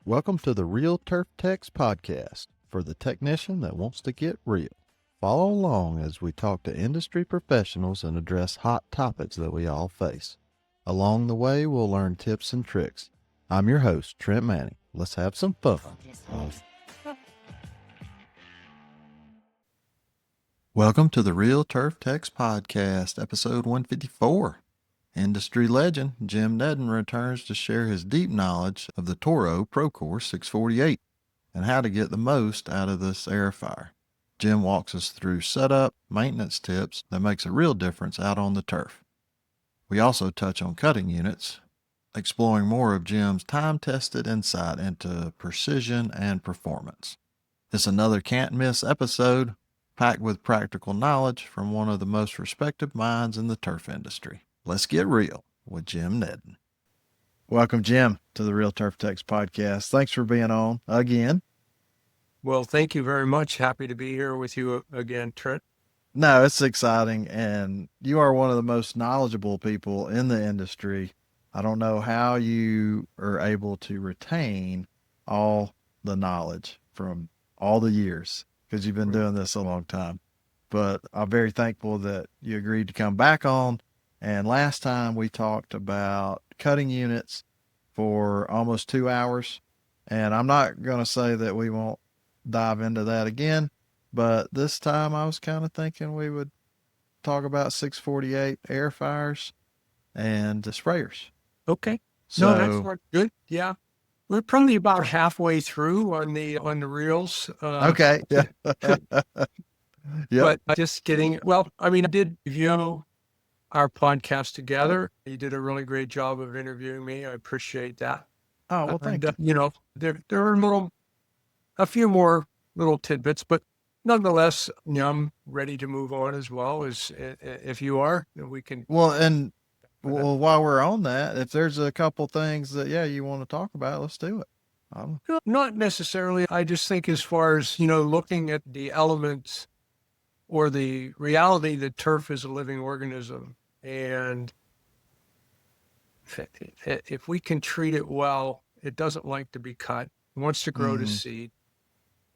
Welcome to the Real Turf Techs podcast for the technician that wants to get real. Follow along as we talk to industry professionals and address hot topics that we all face. Along the way, we'll learn tips and tricks. I'm your host, Trent Manning. Let's have some fun. Welcome to the Real Turf Techs podcast, episode 154. Industry legend Jim Nedin returns to share his deep knowledge of the Toro Procore 648 and how to get the most out of this air fryer. Jim walks us through setup, maintenance tips that makes a real difference out on the turf. We also touch on cutting units, exploring more of Jim's time-tested insight into precision and performance. It's another can't-miss episode packed with practical knowledge from one of the most respected minds in the turf industry. Let's get real with Jim Nedin. Welcome, Jim, to the Real Turf Techs podcast. Thanks for being on again. Well, thank you very much. Happy to be here with you again, Trent. No, it's exciting, and you are one of the most knowledgeable people in the industry. I don't know how you are able to retain all the knowledge from all the years, because you've been doing this a long time. But I'm very thankful that you agreed to come back on. And last time we talked about cutting units for almost 2 hours. And I'm not going to say that we won't dive into that again, but this time I was kind of thinking we would talk about 648 air fryers and the sprayers. Okay. So, no, that's good. Yeah. We're probably about halfway through on the reels. Okay. Yeah. But just kidding. Well, I mean, I did review our podcast together. You did a really great job of interviewing me. I appreciate that. Oh, well, thank you. There are a few more little tidbits, but nonetheless, I'm ready to move on as well as if you are, we can. Well, while we're on that, if there's a couple things that, you want to talk about, let's do it. Not necessarily. I just think as far as, looking at the elements or the reality that turf is a living organism. And if we can treat it well, it doesn't like to be cut. It wants to grow to seed.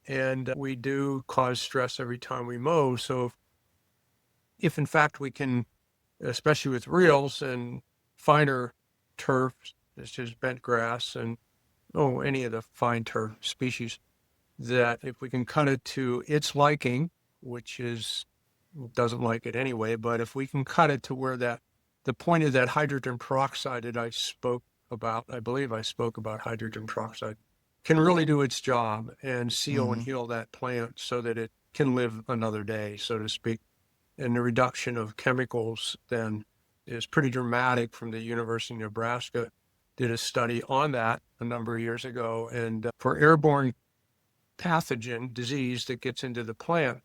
And we do cause stress every time we mow. So if in fact we can, especially with reels and finer turf, such as bent grass and any of the fine turf species, that if we can cut it to its liking, which doesn't like it anyway, but if we can cut it to where the point of that hydrogen peroxide that I believe I spoke about hydrogen peroxide, can really do its job and seal and heal that plant so that it can live another day, so to speak. And the reduction of chemicals then is pretty dramatic. From the University of Nebraska, did a study on that a number of years ago. And for airborne pathogen disease that gets into the plant,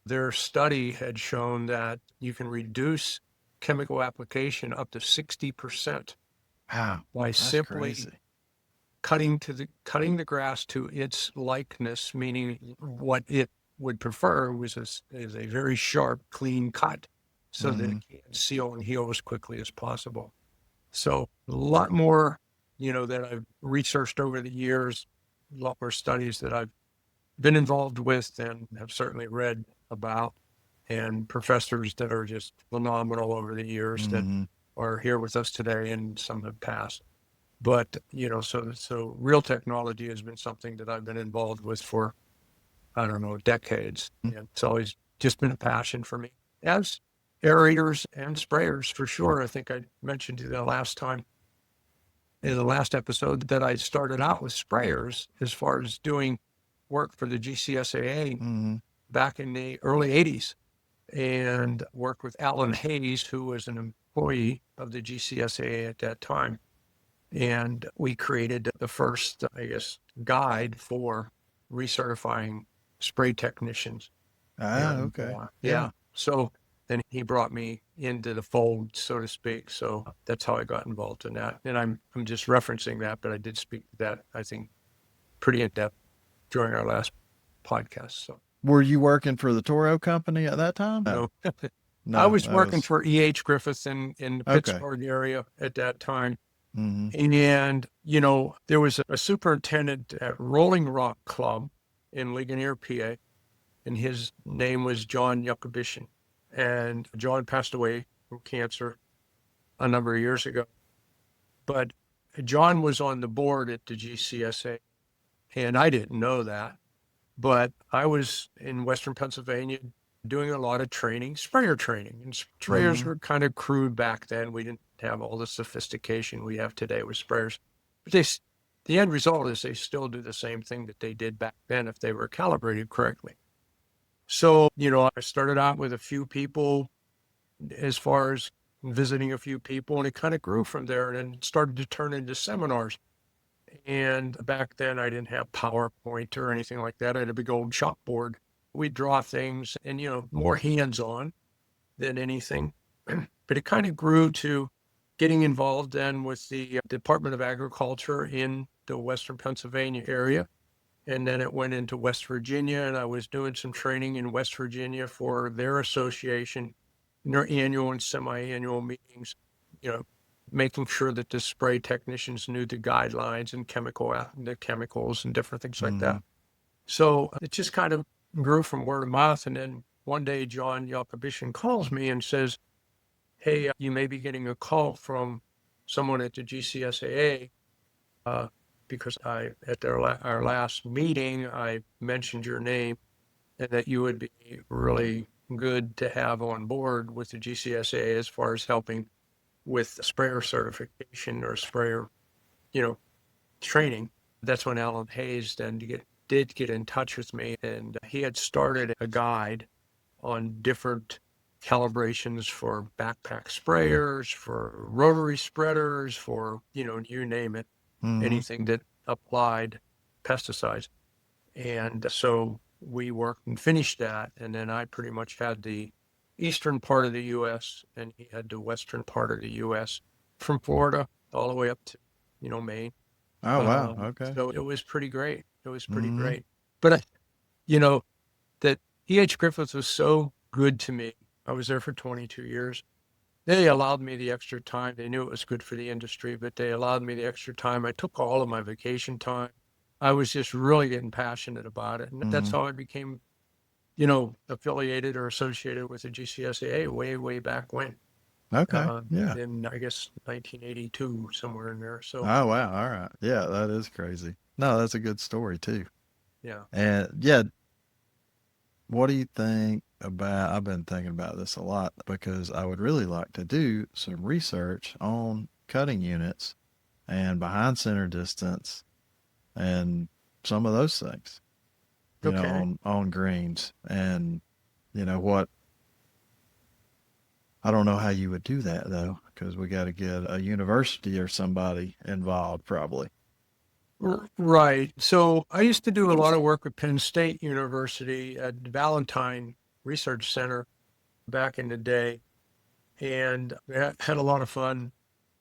their study had shown that you can reduce chemical application up to 60%. Wow, by simply crazy. cutting the grass to its likeness, meaning what it would prefer is a very sharp, clean cut, so that it can seal and heal as quickly as possible. So a lot more, that I've researched over the years, a lot more studies that I've been involved with and have certainly read about, and professors that are just phenomenal over the years that are here with us today, and some have passed. But, so real technology has been something that I've been involved with for, decades. And it's always just been a passion for me, as aerators and sprayers, for sure. I think I mentioned to you the last time in the last episode that I started out with sprayers as far as doing work for the GCSAA back in the early 80s, and worked with Alan Hayes, who was an employee of the GCSAA at that time. And we created the first, guide for recertifying spray technicians. Okay. Yeah. So then he brought me into the fold, so to speak. So that's how I got involved in that. And I'm just referencing that, but I did speak to that, I think, pretty in depth during our last podcast. So Were you working for the Toro company at that time? no. No, I was working for E.H. Griffith in the Okay. Pittsburgh area at that time. Mm-hmm. And, there was a superintendent at Rolling Rock Club in Ligonier, PA, and his name was John Yakubishin. And John passed away from cancer a number of years ago. But John was on the board at the GCSA, and I didn't know that. But I was in Western Pennsylvania doing a lot of training, sprayer training. And sprayers Mm-hmm. were kind of crude back then. We didn't have all the sophistication we have today with sprayers. But the end result is they still do the same thing that they did back then if they were calibrated correctly. So, I started out with a few people as far as visiting a few people, and it kind of grew from there and then started to turn into seminars. And back then, I didn't have PowerPoint or anything like that. I had a big old chalkboard. We'd draw things and, more hands on than anything. But it kind of grew to getting involved then with the Department of Agriculture in the Western Pennsylvania area. And then it went into West Virginia, and I was doing some training in West Virginia for their association, in their annual and semi-annual meetings, you know, making sure that the spray technicians knew the guidelines and the chemicals and different things like Mm-hmm. that. So it just kind of grew from word of mouth. And then one day, John Yakubishin calls me and says, "Hey, you may be getting a call from someone at the GCSAA because at our last meeting, I mentioned your name and that you would be really good to have on board with the GCSA as far as helping with sprayer certification or sprayer, you know, training." That's when Alan Hayes then did get in touch with me, and he had started a guide on different calibrations for backpack sprayers, for rotary spreaders, for, you name it, Mm-hmm. anything that applied pesticides. And so we worked and finished that. And then I pretty much had the eastern part of the U.S. and he had the western part of the U.S. from Florida all the way up to, Maine. Oh wow. Okay. So it was pretty great. It was pretty Mm-hmm. great. But, you know, that E.H. Griffith was so good to me. I was there for 22 years. They allowed me the extra time. They knew it was good for the industry, but they allowed me the extra time. I took all of my vacation time. I was just really getting passionate about it. And that's Mm-hmm. how I became, affiliated or associated with the GCSAA way, way back when, Okay. Yeah. in, I guess, 1982, somewhere in there. So, Oh wow. All right. Yeah, that is crazy. No, that's a good story too. yeah. And yeah, what do you think about? I've been thinking about this a lot because I would really like to do some research on cutting units and behind center distance and some of those things, Okay. on greens. And what, I don't know how you would do that though, because we got to get a university or somebody involved probably. Right. So I used to do a lot of work with Penn State University at Valentine Research Center back in the day, and we had a lot of fun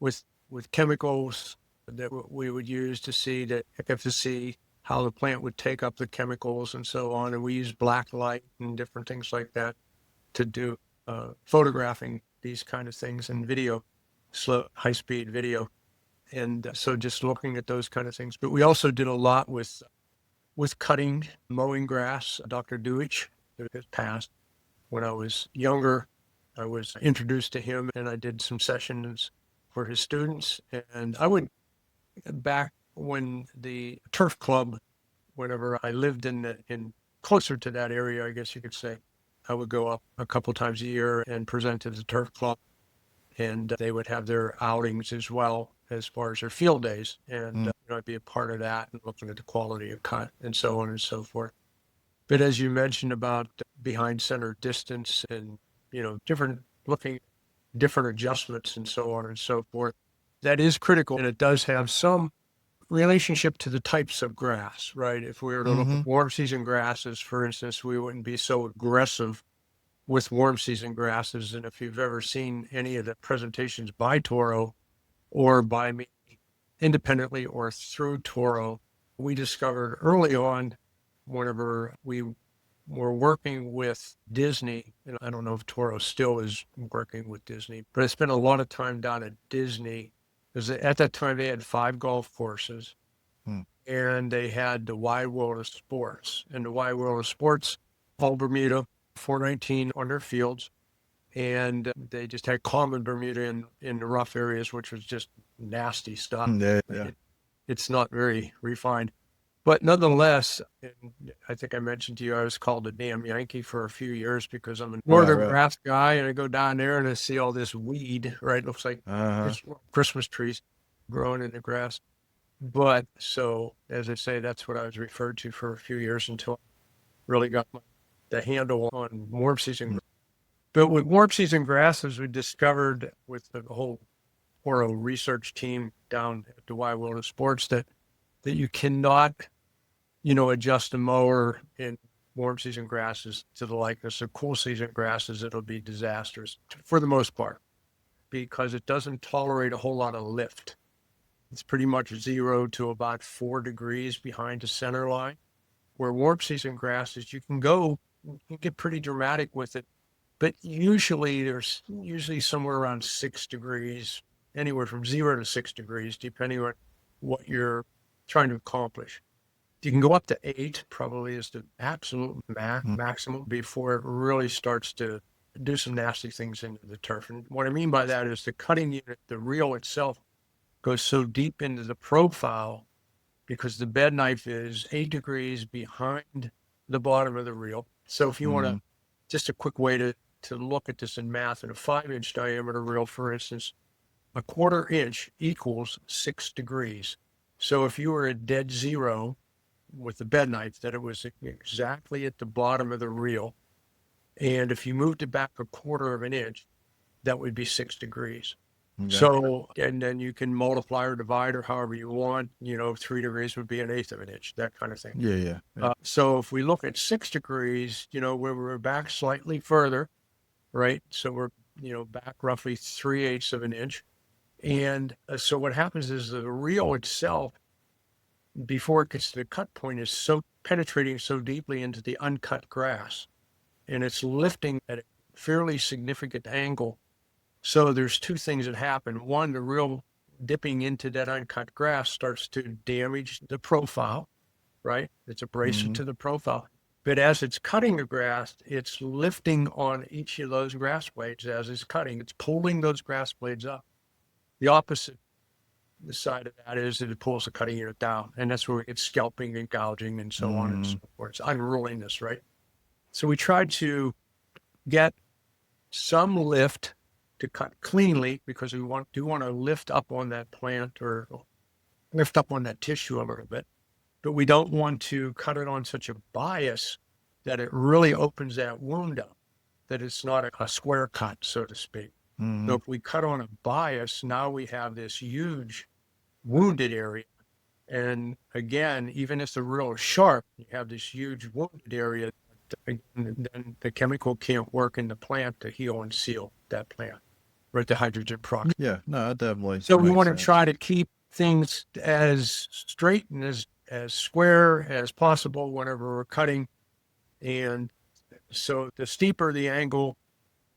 with chemicals that we would use to see the efficacy, how the plant would take up the chemicals and so on. And we used black light and different things like that to do photographing these kind of things and video, slow, high speed video. And so just looking at those kind of things. But we also did a lot with cutting, mowing grass. Dr. Dewich, who has passed, when I was younger, I was introduced to him and I did some sessions for his students. And I would, back when the turf club, whenever I lived in closer to that area, I guess you could say, I would go up a couple times a year and present to the turf club. And they would have their outings as well as far as their field days. And Mm, I'd be a part of that and looking at the quality of cut and so on and so forth. But as you mentioned about behind center distance and, different looking, different adjustments and so on and so forth, that is critical. And it does have some relationship to the types of grass, right? If we were to look mm-hmm. at warm season grasses, for instance, we wouldn't be so aggressive with warm season grasses. And if you've ever seen any of the presentations by Toro or by me independently or through Toro, we discovered early on, whenever we were working with Disney, and I don't know if Toro still is working with Disney, but I spent a lot of time down at Disney Because at that time they had 5 golf courses, Hmm. and they had the wide world of sports. And the wide world of sports, all Bermuda, 419 on their fields. And they just had common Bermuda in the rough areas, which was just nasty stuff. Yeah. It's not very refined. But nonetheless, and I think I mentioned to you, I was called a damn Yankee for a few years because I'm a northern Right. grass guy, and I go down there and I see all this weed, right? It looks like Uh-huh. Christmas trees growing in the grass. But so, as I say, that's what I was referred to for a few years until I really got the handle on warm season. Mm. But with warm season grasses, we discovered with the whole Oro research team down at the Wide World of Sports that you cannot, adjust a mower in warm season grasses to the likeness of cool season grasses. It'll be disastrous for the most part because it doesn't tolerate a whole lot of lift. It's pretty much 0 to about 4 degrees behind the center line. Where warm season grasses, you can get pretty dramatic with it, but usually there's somewhere around 6 degrees, anywhere from 0 to 6 degrees, depending on what you're trying to accomplish. You can go up to 8, probably is the absolute maximum before it really starts to do some nasty things into the turf. And what I mean by that is the cutting unit, the reel itself, goes so deep into the profile because the bed knife is 8 degrees behind the bottom of the reel. So if you want to, just a quick way to look at this in math, in a 5-inch diameter reel, for instance, a 1/4 inch equals 6 degrees. So if you were at dead 0 with the bed knife, that it was exactly at the bottom of the reel, and if you moved it back a 1/4 of an inch, that would be 6 degrees. Okay. So, and then you can multiply or divide or however you want, 3 degrees would be 1/8 of an inch, that kind of thing. Yeah. So if we look at 6 degrees, where we're back slightly further, right? So we're, back roughly 3/8 of an inch. And so what happens is the reel itself, before it gets to the cut point, is so penetrating so deeply into the uncut grass, and it's lifting at a fairly significant angle. So there's 2 things that happen. One, the reel dipping into that uncut grass starts to damage the profile, right? It's abrasive to the profile. But as it's cutting the grass, it's lifting on each of those grass blades as it's cutting. It's pulling those grass blades up. The opposite side of that is that it pulls the cutting unit down, and that's where we get scalping and gouging and so on and so forth. It's unruliness, right? So we tried to get some lift to cut cleanly because we do want to lift up on that plant or lift up on that tissue a little bit, but we don't want to cut it on such a bias that it really opens that wound up, that it's not a square cut, so to speak. So if we cut on a bias, now we have this huge wounded area. And again, even if the reel is sharp, you have this huge wounded area, then the chemical can't work in the plant to heal and seal that plant, right? The hydrogen peroxide. Yeah, no, definitely. So we want to try to keep things as straight and as square as possible whenever we're cutting. And so the steeper the angle,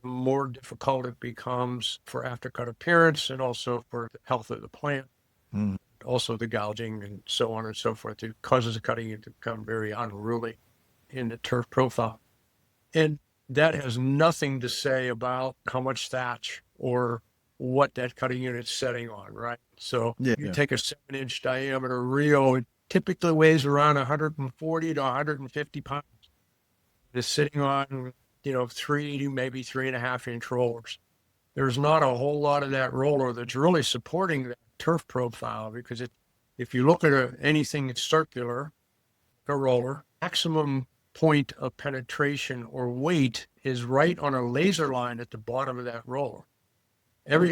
the more difficult it becomes for aftercut appearance and also for the health of the plant. Also the gouging and so on and so forth. It causes the cutting to become very unruly in the turf profile. And that has nothing to say about how much thatch or what that cutting unit's setting on, right? So you take a 7-inch diameter reel, it typically weighs around 140 to 150 pounds. It's sitting on, 3 maybe 3.5-inch rollers. There's not a whole lot of that roller that's really supporting that turf profile because if you look at anything that's circular, a roller, maximum point of penetration or weight is right on a laser line at the bottom of that roller.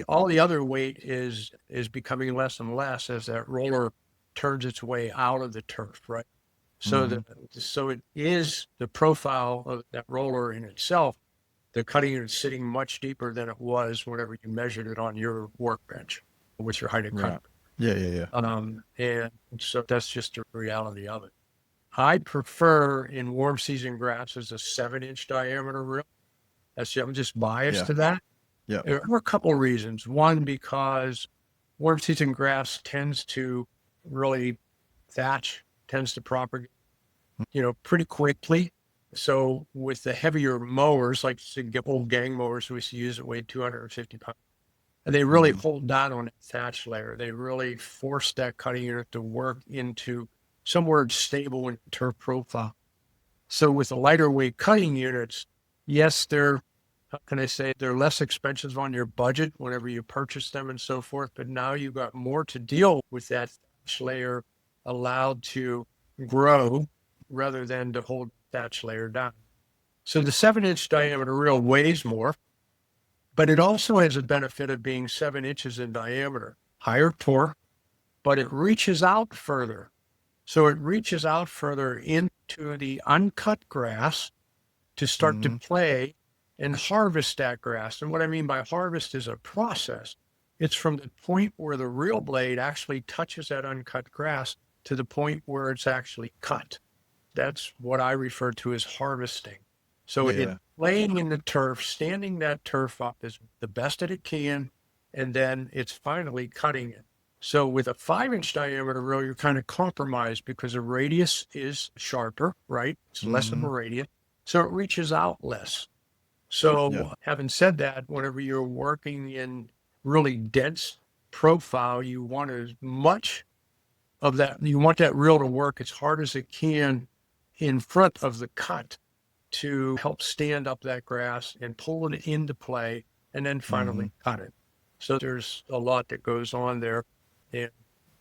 All the other weight is becoming less and less as that roller turns its way out of the turf, right? So so it is the profile of that roller in itself. The cutting unit is sitting much deeper than it was whenever you measured it on your workbench with your height of cut. Yeah. And so that's just the reality of it. I prefer in warm season grasses a 7-inch diameter reel. I'm just biased to that. Yeah. There are a couple of reasons. One, because warm season grass tends to really tends to propagate, pretty quickly. So with the heavier mowers, like old gang mowers we used to use that weighed 250 pounds, and they really hold down on that thatch layer. They really force that cutting unit to work into somewhere stable in turf profile. So with the lighter weight cutting units, yes, how can I say, they're less expensive on your budget whenever you purchase them and so forth, but now you've got more to deal with that thatch layer allowed to grow rather than to hold thatch layer down. So the 7-inch diameter reel weighs more, but it also has a benefit of being 7 inches in diameter, higher torque, but it reaches out further. So it reaches out further into the uncut grass to start to play and harvest that grass. And what I mean by harvest is a process. It's from the point where the reel blade actually touches that uncut grass to the point where it's actually cut. That's what I refer to as harvesting. So it's laying in the turf, standing that turf up as the best that it can, and then it's finally cutting it. So with a 5-inch diameter reel, you're kind of compromised because the radius is sharper, right? It's less of a radius. So it reaches out less. So having said that, whenever you're working in really dense profile, you want as much of that, you want that reel to work as hard as it can in front of the cut to help stand up that grass and pull it into play and then finally cut it. So there's a lot that goes on there. And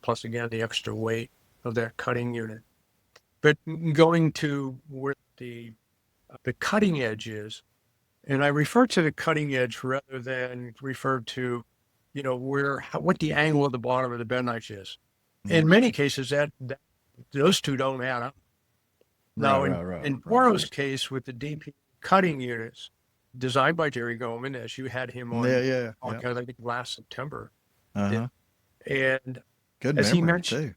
plus, again, the extra weight of that cutting unit. But going to where the cutting edge is, and I refer to the cutting edge rather than refer to, what the angle of the bottom of the bend knife is. In many cases, that those two don't add up. Now, in Toro's case with the DP cutting units, designed by Jerry Goldman, as you had him on, I think last September. And good as memory, he mentioned,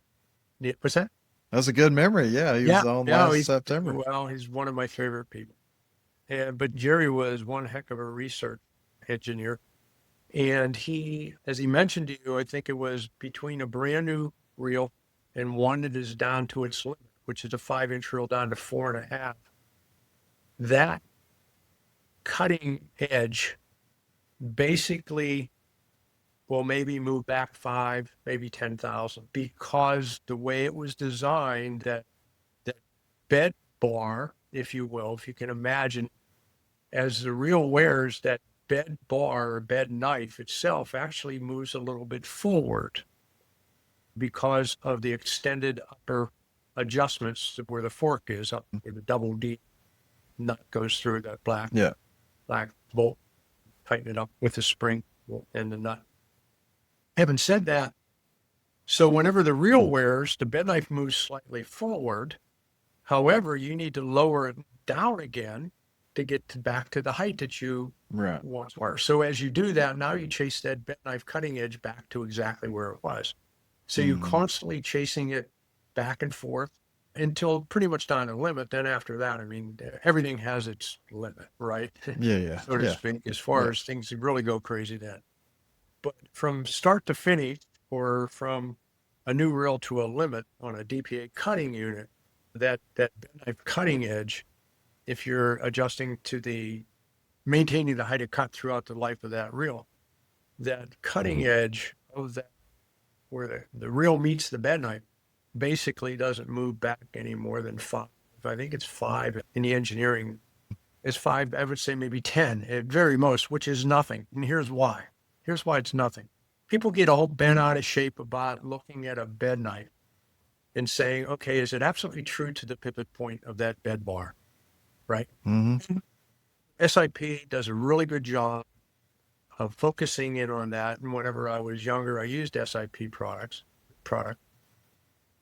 too. What's that? That's a good memory. Yeah, he was on last September. Well, he's one of my favorite people. But Jerry was one heck of a research engineer. And he, as he mentioned to you, I think it was between a brand new reel and one that is down to its limit, which is a 5-inch reel down to 4.5. That cutting edge basically will maybe move back 5, maybe 10,000, because the way it was designed, that bed bar, if you will, if you can imagine, as the reel wears, that bed bar or bed knife itself actually moves a little bit forward because of the extended upper adjustments where the fork is, up where the double D nut goes through that black bolt, tighten it up with the spring and the nut. Having said that, so whenever the reel wears, the bed knife moves slightly forward. However, you need to lower it down again to get back to the height that you once were. So as you do that, now you chase that bed knife cutting edge back to exactly where it was. So you're constantly chasing it back and forth until pretty much down to the limit. Then after that, I mean, everything has its limit, right? So to speak, as far as things really go crazy then. But from start to finish, or from a new reel to a limit on a DPA cutting unit, that knife cutting edge, if you're adjusting to maintaining the height of cut throughout the life of that reel, that cutting edge of that, where the reel meets the bed knife, basically doesn't move back any more than 5. I think it's 5 in the engineering. It's 5, I would say maybe 10 at very most, which is nothing. And here's why. Here's why it's nothing. People get all bent out of shape about looking at a bed knife and saying, okay, is it absolutely true to the pivot point of that bed bar, right? SIP does a really good job of focusing in on that. And whenever I was younger, I used SIP product.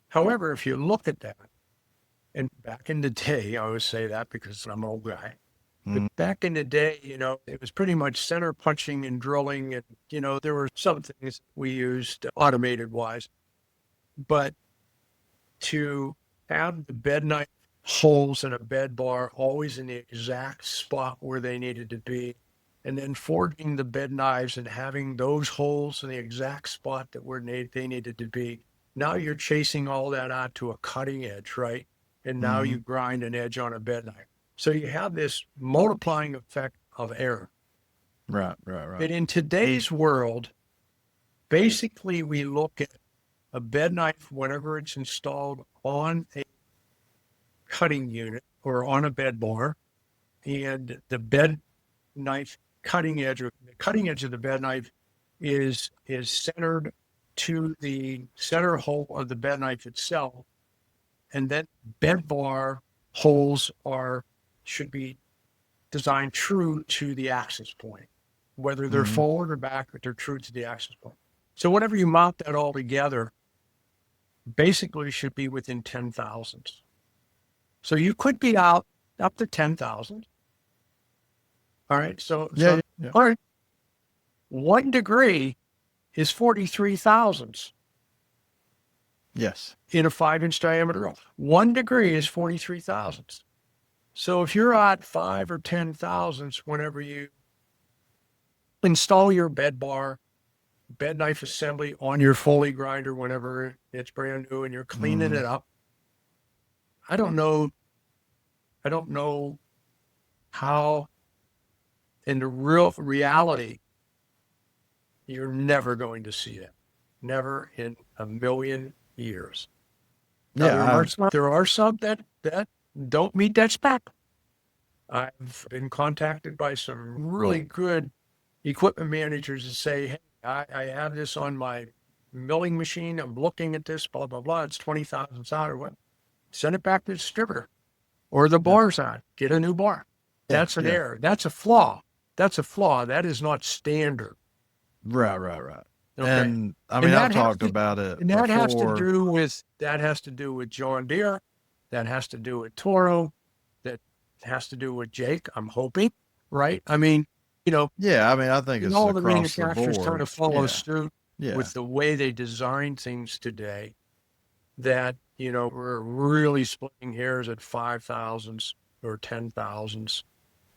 However, if you look at that, and back in the day, I always say that because I'm an old guy, but back in the day, it was pretty much center punching and drilling. And, there were some things we used automated wise, but to have the bed knife holes in a bed bar always in the exact spot where they needed to be and then forging the bed knives and having those holes in the exact spot that they needed to be. Now you're chasing all that out to a cutting edge, right? And now Mm-hmm. you grind an edge on a bed knife. So you have this multiplying effect of error. Right, right, right. But in today's world, basically we look at a bed knife whenever it's installed on a cutting unit or on a bed bar, and the bed knife cutting edge, or the cutting edge of the bed knife is centered to the center hole of the bed knife itself, and then bed bar holes should be designed true to the axis point, whether they're Mm-hmm. forward or back, but they're true to the axis point. So whenever you mount that all together, basically should be within 10 thousandths. So you could be out up to 10,000. All right. Yeah, yeah. All right. 1 degree is 43 thousandths Yes. in a 5-inch diameter roll. 1 degree is 43 thousandths. So if you're at 5 or 10 thousandths whenever you install your bed bar, bed knife assembly on your Foley grinder whenever it's brand new and you're cleaning Mm-hmm. it up, I don't know how, in the real reality, you're never going to see it. Never in a million years. Now, Yeah, there are some that don't meet that spec. I've been contacted by some really good equipment managers that say, hey, I have this on my milling machine. I'm looking at this, blah, blah, blah. It's 20 thousandths out or what. Send it back to the distributor, or the yeah, bar's on. Get a new bar. yeah, That's an yeah. error. That's a flaw. That's a flaw. That is not standard. Right, right, right. Okay. And I And mean, I've that has talked to about it and that has to before. do with John Deere. That has to do with Toro. That has to do with Jake, I'm hoping. Right? I mean, you know, Yeah, I mean, I think and it's all the across the manufacturers kind board. of follow Yeah, suit yeah. with the way they design things today, that, we're really splitting hairs at 5 thousandths or 10 thousandths,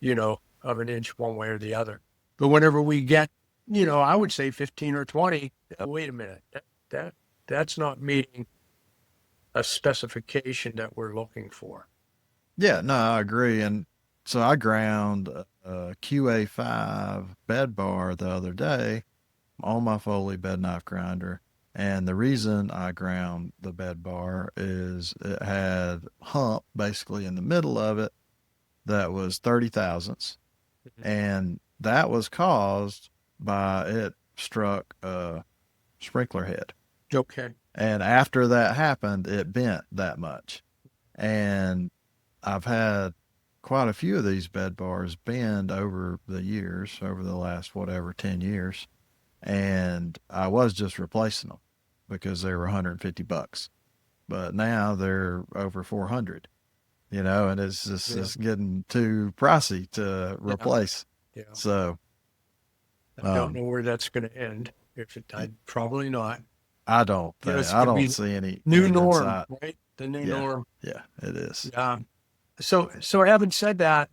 of an inch one way or the other. But whenever we get, I would say 15 or 20, wait a minute, that's not meeting a specification that we're looking for. Yeah, no, I agree. And so I ground a QA5 bed bar the other day on my Foley bed knife grinder. And the reason I ground the bed bar is it had hump basically in the middle of it that was 30 thousandths. And that was caused by it struck a sprinkler head. Okay. And after that happened, it bent that much. And I've had quite a few of these bed bars bend over the years, over the last whatever 10 years. And I was just replacing them because they were $150. But now they're over 400, and it's just Yeah. it's getting too pricey to replace. Yeah. So I don't know where that's going to end. Probably not. I don't It's I going to don't be see any new end in norm, sight. right? The new Yeah. norm. Yeah, it is. Yeah. So having said that,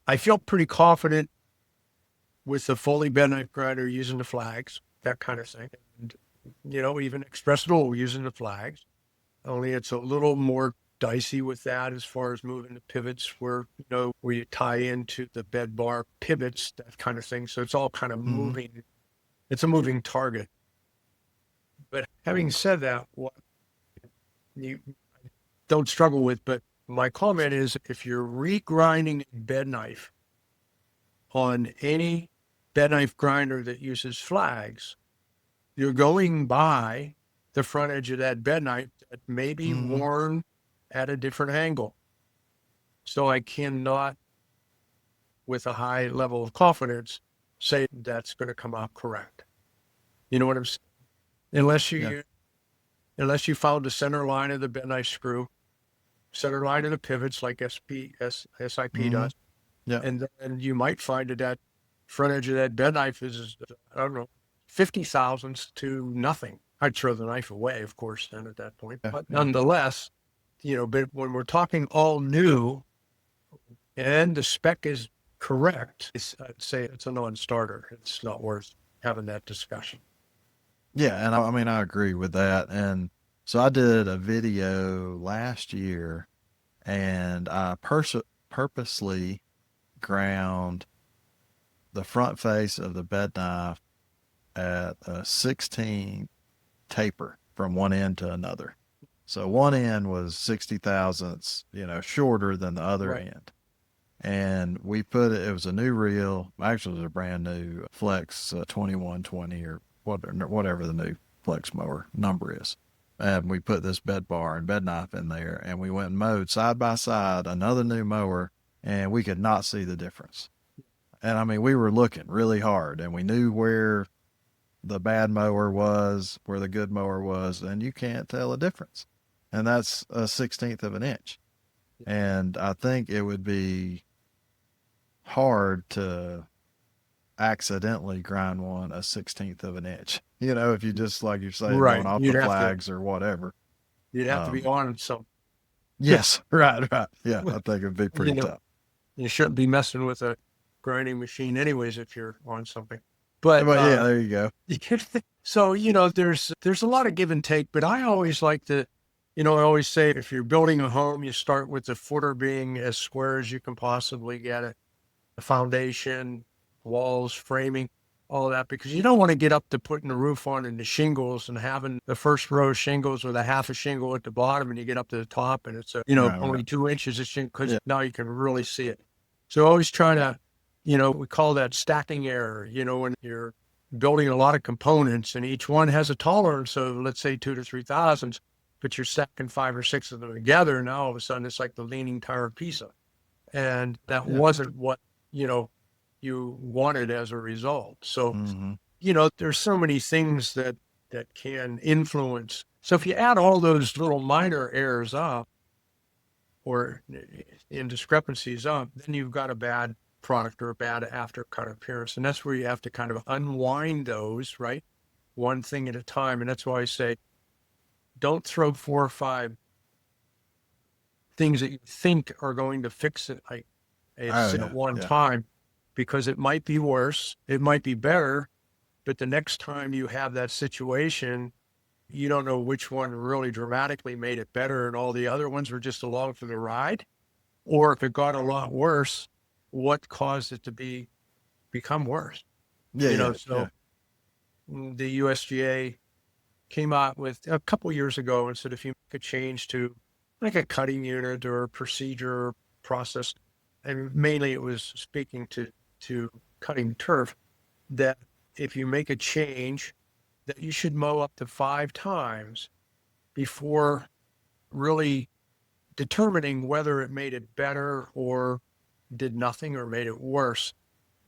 I feel pretty confident with the Foley bed knife grinder using the flags, that kind of thing. And, even Express Dual using the flags. Only it's a little more dicey with that as far as moving the pivots where you tie into the bed bar pivots, that kind of thing. So it's all kind of moving. It's a moving target. But having said that, what you don't struggle with, but my comment is, if you're regrinding a bed knife on any bed knife grinder that uses flags, you're going by the front edge of that bed knife that may be worn at a different angle. So I cannot, with a high level of confidence, say that's going to come out correct. You know what I'm saying? Unless you found the center line of the bed knife screw, center line of the pivots like SIP does. Yeah. And then you might find that front edge of that bed knife is, I don't know, 50 thousandths to nothing. I'd throw the knife away, of course, then at that point. Yeah, But yeah. nonetheless, but when we're talking all new, and the spec is correct, I'd say it's a non-starter. It's not worth having that discussion. Yeah, and I mean I agree with that. And so I did a video last year, and I purposely ground the front face of the bed knife at a 16 taper from one end to another. So one end was 60 thousandths, shorter than the other Right. end. And we put it was a new reel. Actually, it was a brand new Flex 2120 or whatever the new Flex mower number is. And we put this bed bar and bed knife in there, and we went and mowed side by side another new mower, and we could not see the difference. And I mean, we were looking really hard, and we knew where the bad mower was, where the good mower was, and you can't tell a difference. And that's a 16th of an inch. And I think it would be hard to accidentally grind one a 16th of an inch. If you just, like you're saying, going Right. off the flags or whatever. You'd have to be on some, Yes, right. Yeah, I think it'd be pretty tough. you shouldn't be messing with a grinding machine anyways if you're on something. But yeah, there you go. So, there's a lot of give and take, but I always like to, I always say if you're building a home, you start with the footer being as square as you can possibly get it. The foundation, walls, framing, all of that, because you don't want to get up to putting the roof on and the shingles and having the first row of shingles with a half a shingle at the bottom, and you get up to the top and it's only 2 inches of shingle, because now you can really see it. So always try to, we call that stacking error, when you're building a lot of components and each one has a tolerance of, let's say, 2 to 3 thousandths, but you're stacking 5 or 6 of them together. Now all of a sudden it's like the leaning tower of Pisa. And that wasn't what, you wanted as a result. So, there's so many things that can influence. So if you add all those little minor errors up or indiscrepancies up, then you've got a bad product or a bad aftercut appearance. And that's where you have to kind of unwind those, right? One thing at a time. And that's why I say, don't throw 4 or 5 things that you think are going to fix it at one time, because it might be worse, it might be better, but the next time you have that situation, you don't know which one really dramatically made it better and all the other ones were just along for the ride. Or if it got a lot worse, what caused it to become worse? The USGA came out with a couple years ago and said, if you make a change to like a cutting unit or a procedure process, and mainly it was speaking to cutting turf, that if you make a change, that you should mow up to 5 times before really determining whether it made it better or did nothing or made it worse.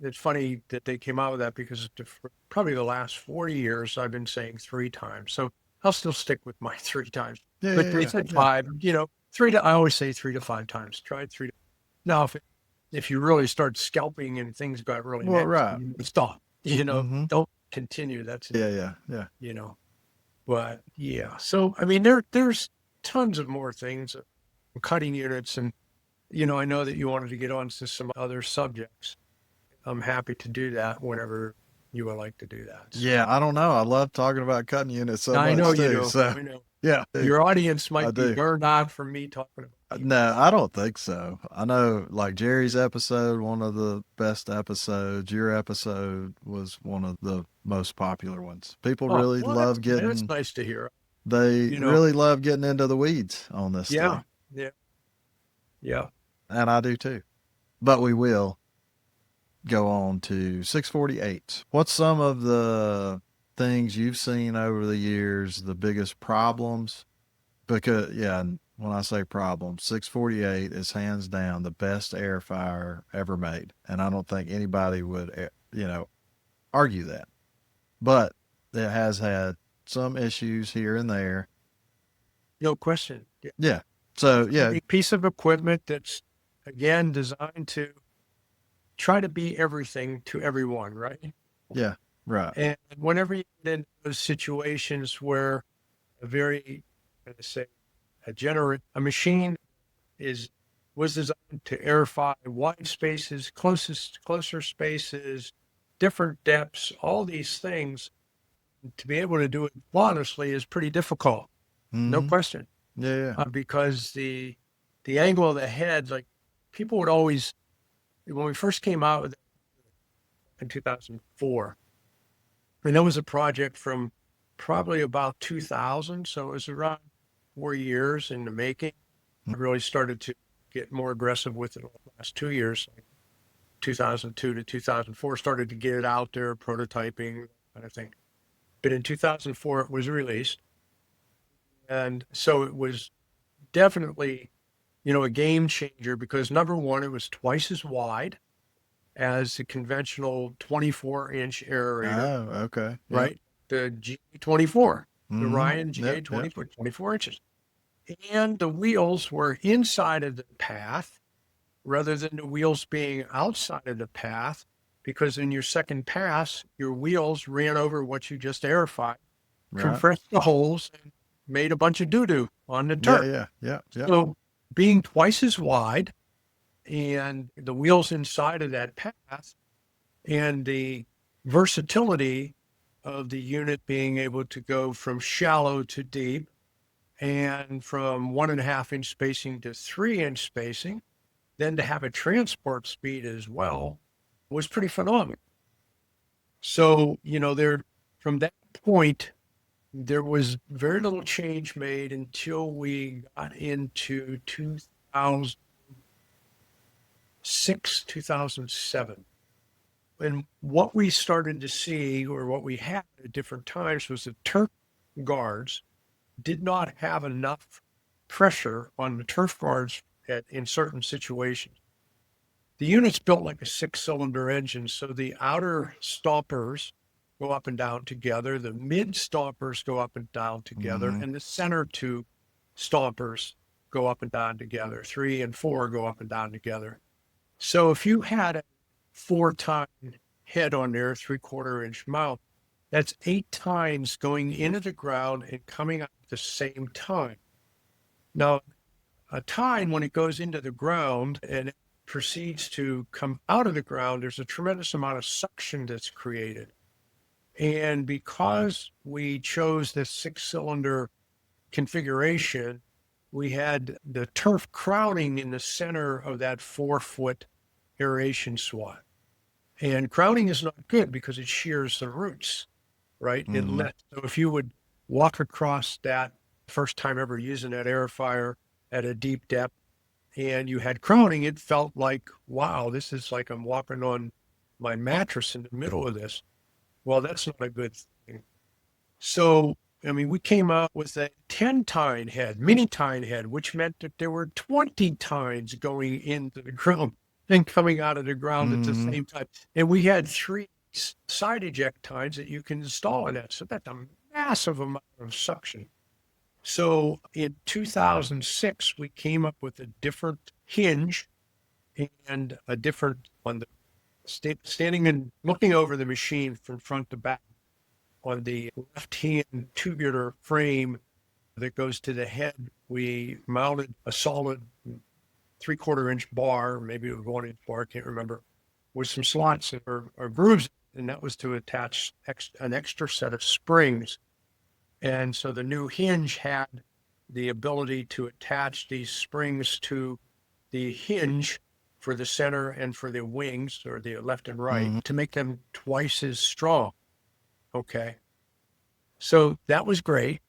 It's funny that they came out with that, because for probably the last 40 years, I've been saying 3 times. So I'll still stick with my 3 times. But they said 5, 3 to, I always say 3 to 5 times. Try 3 to. Now, if you really start scalping and things got really nasty, stop, don't continue. That's, but yeah. So, I mean, there's tons of more things, cutting units. And, I know that you wanted to get on to some other subjects. I'm happy to do that whenever you would like to do that. So. Yeah, I don't know. I love talking about cutting units so much. I know too, you do. So. I know. Yeah. Your audience might be burned out from me talking about it. No, I don't think so. I know, like Jerry's episode, one of the best episodes. Your episode was one of the most popular ones. People really love getting. That's nice to hear. They really love getting into the weeds on this stuff. Yeah. And I do too. But we will go on to 648. What's some of the things you've seen over the years, the biggest problems? Because, when I say problems, 648 is hands down the best air fryer ever made. And I don't think anybody would, argue that. But it has had some issues here and there. No question. Yeah. So, A piece of equipment that's, again, designed to try to be everything to everyone, right? Yeah, right. And whenever you get in those situations where a machine is was designed to airify wide spaces, closer spaces, different depths, all these things. To be able to do it flawlessly is pretty difficult, no Mm-hmm. question. Yeah, yeah. Because the angle of the head, like people would always, when we first came out with it in 2004, and that was a project from probably about 2000, so it was around 4 years in the making. I really started to get more aggressive with it in the last 2 years, like 2002 to 2004, started to get it out there, prototyping, kind of thing. But in 2004, it was released. And so it was definitely, a game changer because number one, it was twice as wide as the conventional 24-inch aerator, Oh, okay. Yep. right? The G24, the Mm-hmm. Ryan Yep, yep. GA24, 24 inches. And the wheels were inside of the path rather than the wheels being outside of the path, because in your second pass, your wheels ran over what you just aerified, Right. compressed the holes, and made a bunch of doo-doo on the Yeah, turf. yeah, yeah, yeah. So being twice as wide and the wheels inside of that path and the versatility of the unit being able to go from shallow to deep and from 1.5 inch spacing to 3 inch spacing, then to have a transport speed as well was pretty phenomenal. So, there from that point, there was very little change made until we got into 2006, 2007. And what we started to see, or what we had at different times, was the turf guards did not have enough pressure on the turf guards in certain situations. The unit's built like a six-cylinder engine, so the outer stompers go up and down together, the mid stompers go up and down together, Mm-hmm. and the center two stompers go up and down together. 3 and 4 go up and down together. So if you had a 4-ton head on there, 3/4 inch mouth, that's 8 tines going into the ground and coming out at the same time. Now, a tine, when it goes into the ground and it proceeds to come out of the ground, there's a tremendous amount of suction that's created. And because we chose this 6-cylinder configuration, we had the turf crowning in the center of that 4-foot aeration swat. And crowning is not good because it shears the roots, right? Mm-hmm. So if you would walk across that first time ever using that airifier at a deep depth and you had crowning, it felt like, wow, this is like I'm walking on my mattress in the middle of this. Well, that's not a good thing. So, I mean, we came up with a 10-tine head, mini tine head, which meant that there were 20 tines going into the ground and coming out of the ground at the Mm-hmm. same time. And we had 3 side eject tines that you can install in that. So that's a massive amount of suction. So in 2006, we came up with a different hinge and a different on the standing and looking over the machine from front to back. On the left hand tubular frame that goes to the head, we mounted a solid 3/4 inch bar, maybe a 1 inch bar, I can't remember, with some slots or grooves. And that was to attach an extra set of springs. And so the new hinge had the ability to attach these springs to the hinge for the center and for the wings, or the left and right, Mm-hmm. to make them twice as strong. Okay. So that was great.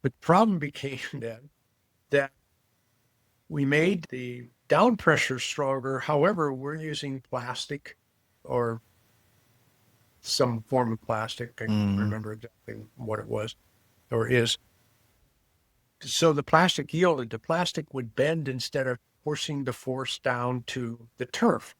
But the problem became then that we made the down pressure stronger. However, we're using plastic or some form of plastic. I can't Mm-hmm. remember exactly what it was or is. So the plastic yielded. The plastic would bend instead of forcing the force down to the turf.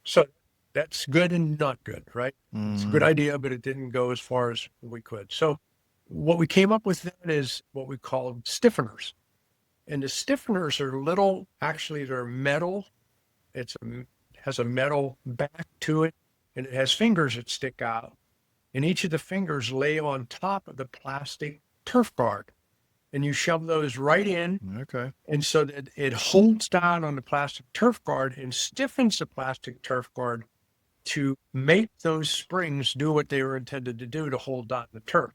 So that's good and not good, right? It's a Mm-hmm. good idea, but it didn't go as far as we could. So what we came up with then is what we called stiffeners. And the stiffeners are little, actually, they're metal. Has a metal back to it, and it has fingers that stick out. And each of the fingers lay on top of the plastic turf guard. and you shove those right in. Okay. And so that it holds down on the plastic turf guard and stiffens the plastic turf guard to make those springs do what they were intended to do, to hold down the turf.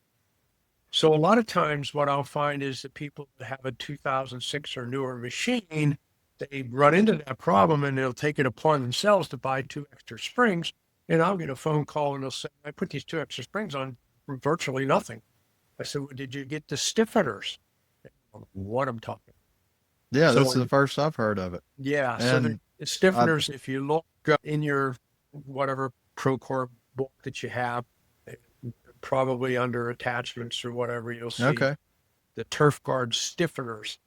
So a lot of times what I'll find is that people that have a 2006 or newer machine, they run into that problem and they'll take it upon themselves to buy 2 extra springs. And I'll get a phone call and they'll say, I put these 2 extra springs on for virtually nothing. I said, well, did you get the stiffeners? What I'm talking about. Yeah, this is So, the first I've heard of it. yeah. So And the stiffeners, if you look in your whatever Procore book that you have, probably under attachments or whatever, you'll see okay. the turf guard stiffeners.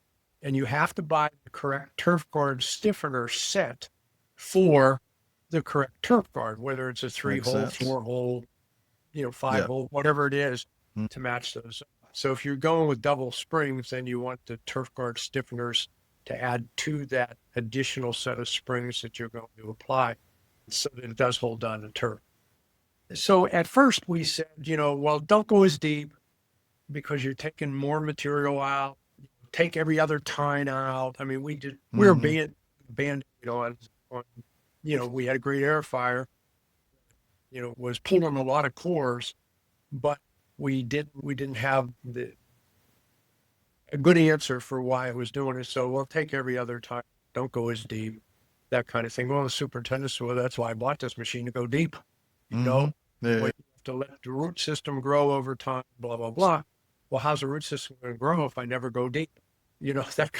And you have to buy the correct turf guard stiffener set for the correct turf guard, whether it's a 3-hole, 4-hole, 5-hole, whatever it is, to match those. So if you're going with double springs, then you want the turf guard stiffeners to add to that additional set of springs that you're going to apply so that it does hold on to turf. So at first we said, well, don't go as deep because you're taking more material out. Take every other tine out. I mean, we were band on, we had a great air fire, was pulling a lot of cores, but we didn't have a good answer for why it was doing it. So we'll take every other time. Don't go as deep, that kind of thing. Well, the superintendent said, well, that's why I bought this machine, to go deep. Yeah. Well, you have to let the root system grow over time, blah, blah, blah. Well, how's the root system going to grow if I never go deep?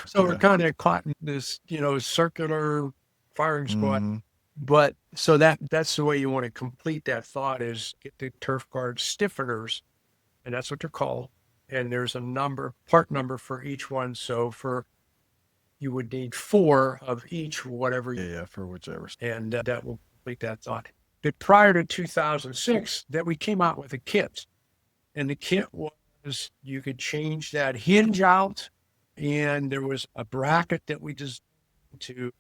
So we're kind of caught in this, circular firing squad. But so that's the way you want to complete that thought, is get the turf guard stiffeners, and that's what they're called. And there's a part number for each one. So you would need 4 of each, whatever. Yeah, for whichever. And that will complete that thought. But prior to 2006, that we came out with a kit, and the kit was, you could change that hinge out, and there was a bracket that we designed to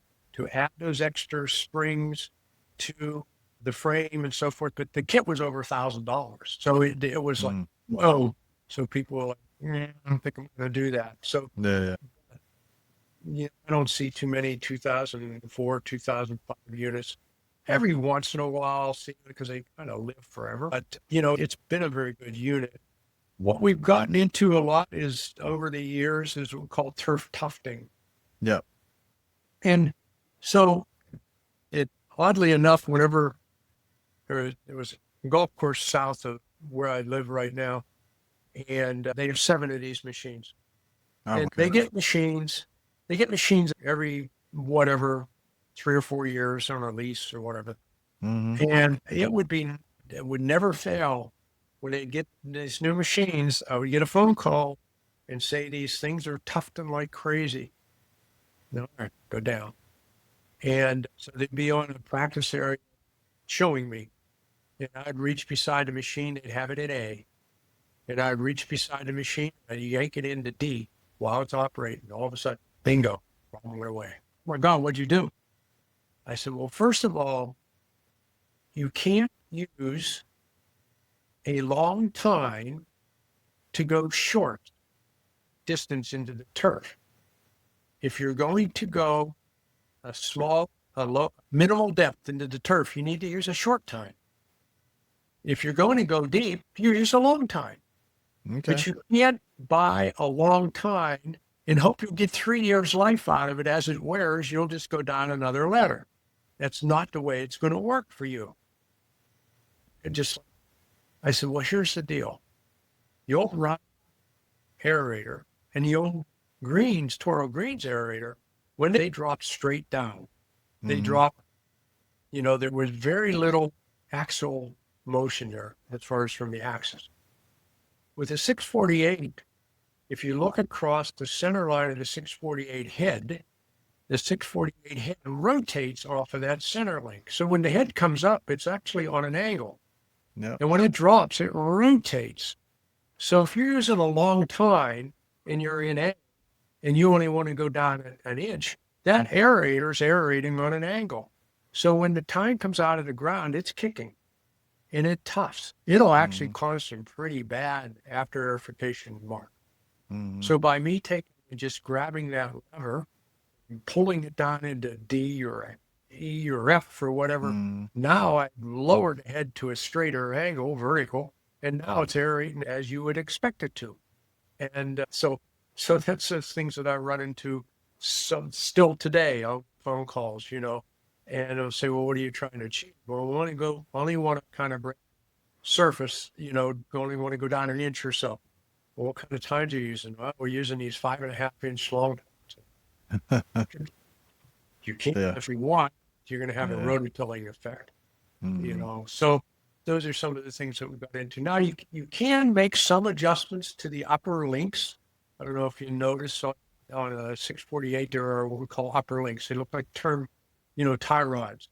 add those extra springs to the frame and so forth. But the kit was over $1,000, so it was like, whoa. So people were like, I don't think I'm going to do that. So Yeah. I don't see too many 2004, 2005 units. Every once in a while, I'll see it because they kind of live forever. But, it's been a very good unit. What we've gotten into a lot is, over the years, is what we call turf tufting. Yep. And so oddly enough, whenever there was a golf course south of where I live right now, and they have 7 of these machines. And they get machines every, 3 or 4 years on a lease or whatever. And it would never fail when they get these new machines. I would get a phone call and say, these things are tufting like crazy. All right, go down. And so they'd be on a practice area showing me. And I'd reach beside the machine, they'd have it at A. And I'd reach beside the machine and yank it into D while it's operating. All of a sudden, bingo, problem went away. Oh my God, what'd you do? I said, well, first of all, you can't use a long tine to go short distance into the turf. If you're going to go a low, minimal depth into the turf, you need to use a short tine. If you're going to go deep, you use a long tine. Okay. But you can't buy a long tine and hope you'll get 3 years life out of it. As it wears, you'll just go down another ladder. That's not the way it's going to work for you. I said, well, here's the deal. The old Rod aerator and the old Toro Greens aerator, when they drop straight down, they drop, there was very little axial motion there as far as from the axis. With a 648, if you look across the center line of the 648 head, the 648 head rotates off of that center link. So when the head comes up, it's actually on an angle. Yep. And when it drops, it rotates. So if you're using a long tine and you're in A and you only want to go down an inch, that aerator is aerating on an angle. So when the tine comes out of the ground, it's kicking and it toughs. It'll actually cause some pretty bad after airification mark. Mm-hmm. So by me taking and just grabbing that lever, and pulling it down into D or E or F or whatever, Mm-hmm. now I've lowered the head to a straighter angle, vertical, and now it's aerating as you would expect it to. And so that's the things that I run into still today on phone calls, and I'll say, well, what are you trying to achieve? Well, only want to kind of surface, only want to go down an inch or so. Well, what kind of tines are you using? Well, we're using these 5.5-inch long. You can't, Yeah. if you want, you're going to have a Yeah. rototilling effect, Mm-hmm. So those are some of the things that we got into. Now you can make some adjustments to the upper links. I don't know if you noticed on a 648 there are what we call upper links. They look like tie rods,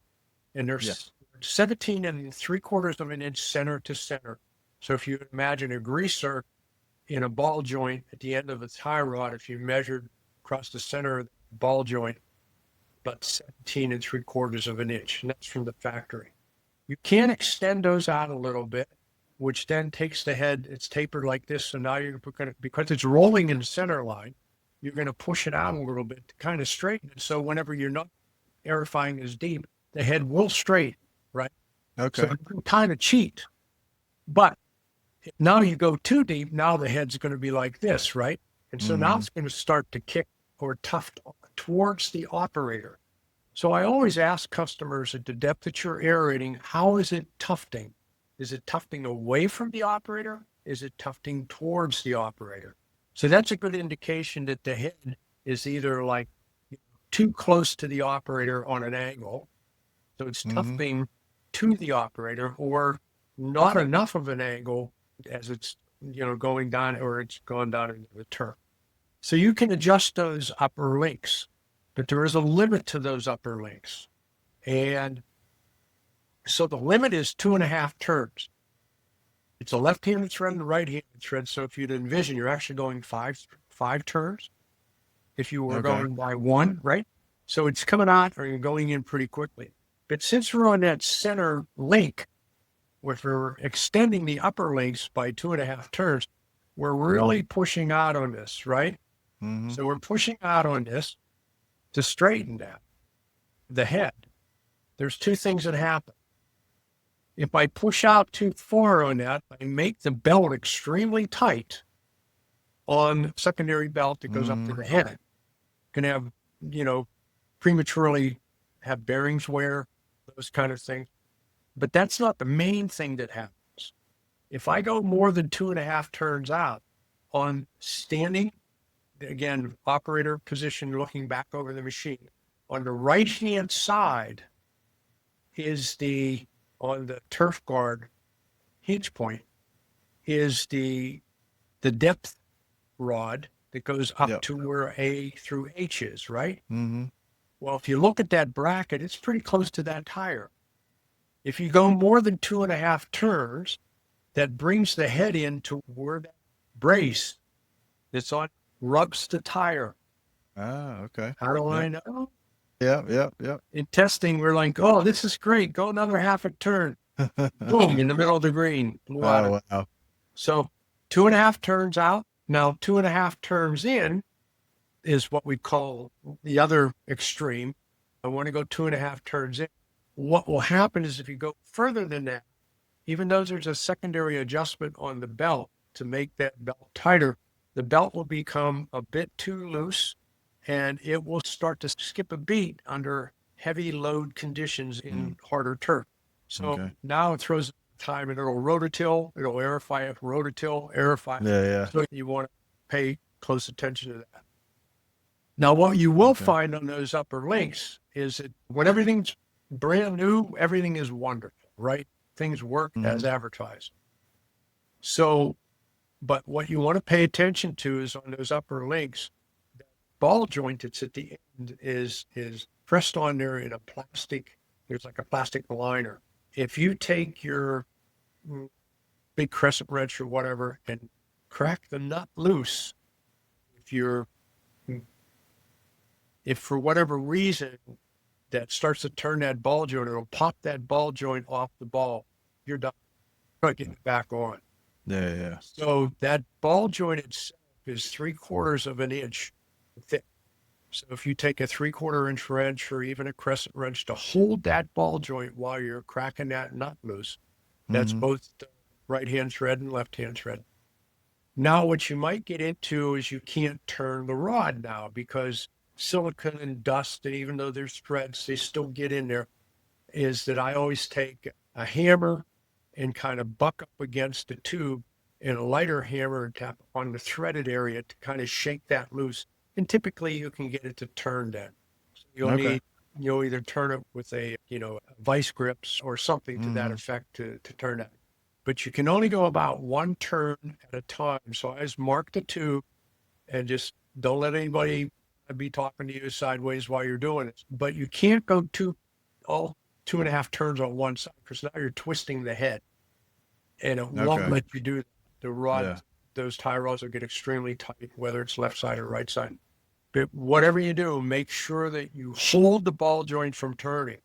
and they're Yeah. 17 and 3/4 of an inch center to center. So if you imagine a greaser in a ball joint at the end of a tie rod, if you measured across the center of the ball joint, about 17 and 3/4 of an inch, and that's from the factory. You can extend those out a little bit, which then takes the head, it's tapered like this. So now you're going to, because it's rolling in the center line, you're going to push it out a little bit to kind of straighten it. So whenever you're not aerifying as deep, the head will straight, right? So Okay. you can kind of cheat. But now you go too deep, now the head's going to be like this, right? And so now Mm-hmm. it's going to start to kick or tuft towards the operator. So I always ask customers at the depth that you're aerating, how is it tufting? Is it tufting away from the operator? Is it tufting towards the operator? So that's a good indication that the head is either like too close to the operator on an angle, so it's Mm-hmm. tufting to the operator, or not enough of an angle as it's going down, or it's gone down into the turf. So you can adjust those upper links, but there is a limit to those upper links. And so the limit is 2.5 turns. It's a left-handed thread and a right-handed thread. So if you'd envision, you're actually going five turns if you were Okay. going by one, right? So it's coming out or you're going in pretty quickly. But since we're on that center link, if we're extending the upper links by 2.5 turns, we're really pushing out on this, right? Mm-hmm. So we're pushing out on this to straighten that, the head. There's two things that happen. If I push out too far on that, I make the belt extremely tight on secondary belt that goes up to Mm-hmm. the head. Can have, prematurely have bearings wear, those kind of things. But that's not the main thing that happens. If I go more than 2.5 turns out on standing, again, operator position, looking back over the machine, on the right-hand side is on the turf guard hinge point is the depth rod that goes up Yep. to where A through H is, right? Mm-hmm. Well, if you look at that bracket, it's pretty close to that tire. If you go more than 2.5 turns, that brings the head in to where that brace that's on rubs the tire. Ah, okay. How do Yep. I know? Yep. Yep. Yep. In testing, we're like, oh, this is great. Go another half a turn. Boom, in the middle of the green. Blew out Oh it. wow. So 2.5 turns out. Now 2.5 turns in is what we call the other extreme. I want to go 2.5 turns in. What will happen is if you go further than that, even though there's a secondary adjustment on the belt to make that belt tighter, the belt will become a bit too loose and it will start to skip a beat under heavy load conditions in harder turf. So Okay. now it throws time and it'll rototill, it'll aerify, rototill, aerify. Yeah. Yeah. So you want to pay close attention to that. Now, what you will Okay. find on those upper links is that when everything's brand new, everything is wonderful, right? Things work Mm-hmm. as advertised. So, but what you want to pay attention to is on those upper links, that ball joint that's at the end is pressed on there in a plastic. There's like a plastic liner. If you take your big crescent wrench or whatever and crack the nut loose, if for whatever reason that starts to turn that ball joint, it'll pop that ball joint off the ball. You're done. You're getting it back on. Yeah. Yeah. So that ball joint itself is 3/4 of an inch thick. So if you take a 3/4 inch wrench or even a crescent wrench to hold that ball joint while you're cracking that nut loose, that's Mm-hmm. both right hand thread and left hand thread. Now, what you might get into is you can't turn the rod now because silicon and dust, and even though there's threads, they still get in there. Is that I always take a hammer and kind of buck up against the tube and a lighter hammer and tap on the threaded area to kind of shake that loose. And typically you can get it to turn then. So Okay. you'll either turn it with a, vice grips or something to that Mm-hmm. effect to turn it. But you can only go about one turn at a time. So I just mark the tube and just don't let anybody be talking to you sideways while you're doing it. But you can't go all 2.5 turns on one side because now you're twisting the head and it won't Okay. let you do that. The rod, Yeah. those tie rods will get extremely tight, whether it's left side or right side. But whatever you do, make sure that you hold the ball joint from turning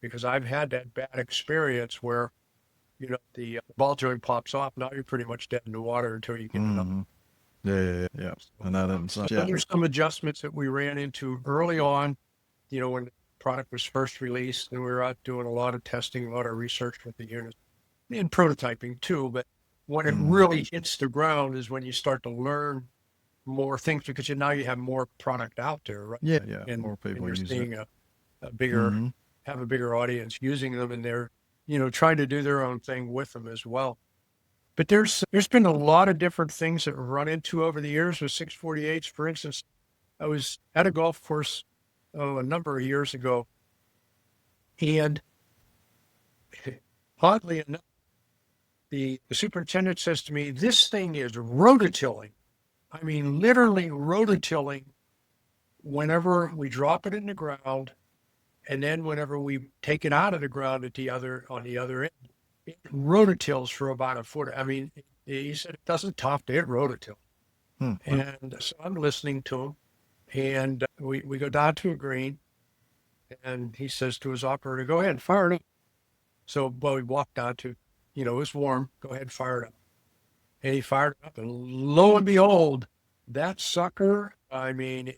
because I've had that bad experience where, the ball joint pops off. Now you're pretty much dead in the water until you get it up. Mm-hmm. Yeah. And that doesn't So suck. Yeah. there's some adjustments that we ran into early on, when the product was first released, and we were out doing a lot of testing, a lot of research with the units and prototyping too. But when it Mm-hmm. really hits the ground is when you start to learn more things because now you have more product out there, right? Yeah. And More people you're use it. seeing a bigger Mm-hmm. have a bigger audience using them, and they're trying to do their own thing with them as well. But there's been a lot of different things that we've run into over the years with 648s. For instance, I was at a golf course a number of years ago, and oddly enough, the superintendent says to me, "This thing is rototilling. I mean, literally rototilling whenever we drop it in the ground, and then whenever we take it out of the ground on the other end, it rototills for about a foot. I mean, he said it doesn't top to it rototill." Hmm. And so I'm listening to him, and we go down to a green, and he says to his operator, "Go ahead, fire it up." So, well, we walked down to, it was warm. Go ahead, fire it up. And he fired it up, and lo and behold, that sucker, I mean,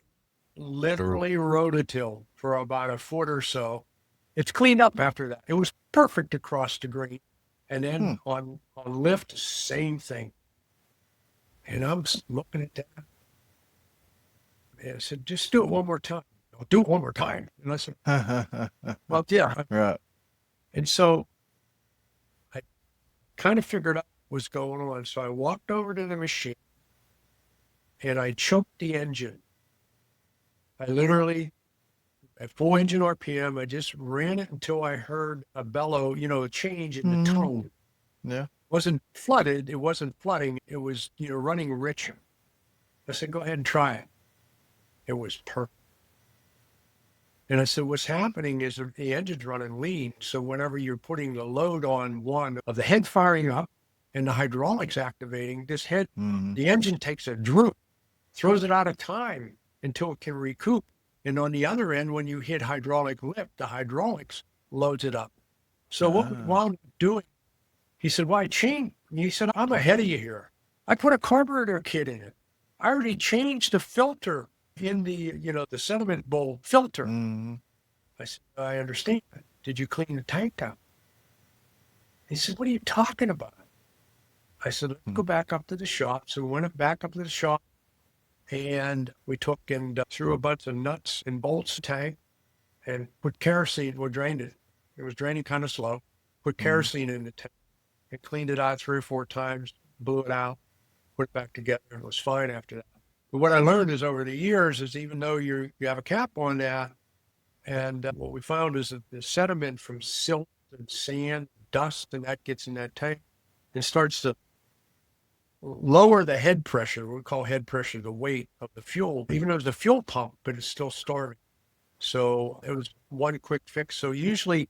literally rototill for about a foot or so. It's cleaned up after that. It was perfect across the green. And Hmm. then on lift, same thing. And I'm looking at that. And I said, "Just do it one more time." "I'll do it one more time." And I said, "Well, yeah." Right. And so I kind of figured out what was going on. So I walked over to the machine and I choked the engine. I literally, at full engine RPM, I just ran it until I heard a bellow, a change in the Mm-hmm. tone. Yeah. Wasn't flooded. It wasn't flooding. It was, running richer. I said, "Go ahead and try it." It was perfect. And I said, "What's happening is the engine's running lean. So whenever you're putting the load on one of the head firing up and the hydraulics activating, Mm-hmm. the engine takes a droop, throws it out of time until it can recoup. And on the other end, when you hit hydraulic lift, the hydraulics loads it up. So what we Ah. wound up doing, he said, "Why change?" He said, "I'm ahead of you here. I put a carburetor kit in it. I already changed the filter in the sediment bowl filter." Mm-hmm. I said, "I understand. Did you clean the tank out?" He said, "What are you talking about?" I said, "Let's go back up to the shop." So we went back up to the shop and we took and threw a bunch of nuts and bolts in the tank and put kerosene. We drained it. It was draining kind of slow. Put Mm-hmm. kerosene in the tank and cleaned it out 3 or 4 times, blew it out, put it back together, and it was fine after that. But what I learned is over the years is even though you have a cap on that, and what we found is that the sediment from silt and sand, dust, and that gets in that tank and starts to lower the head pressure. We call head pressure the weight of the fuel, even though it's a fuel pump, but it's still starving. So it was one quick fix. So usually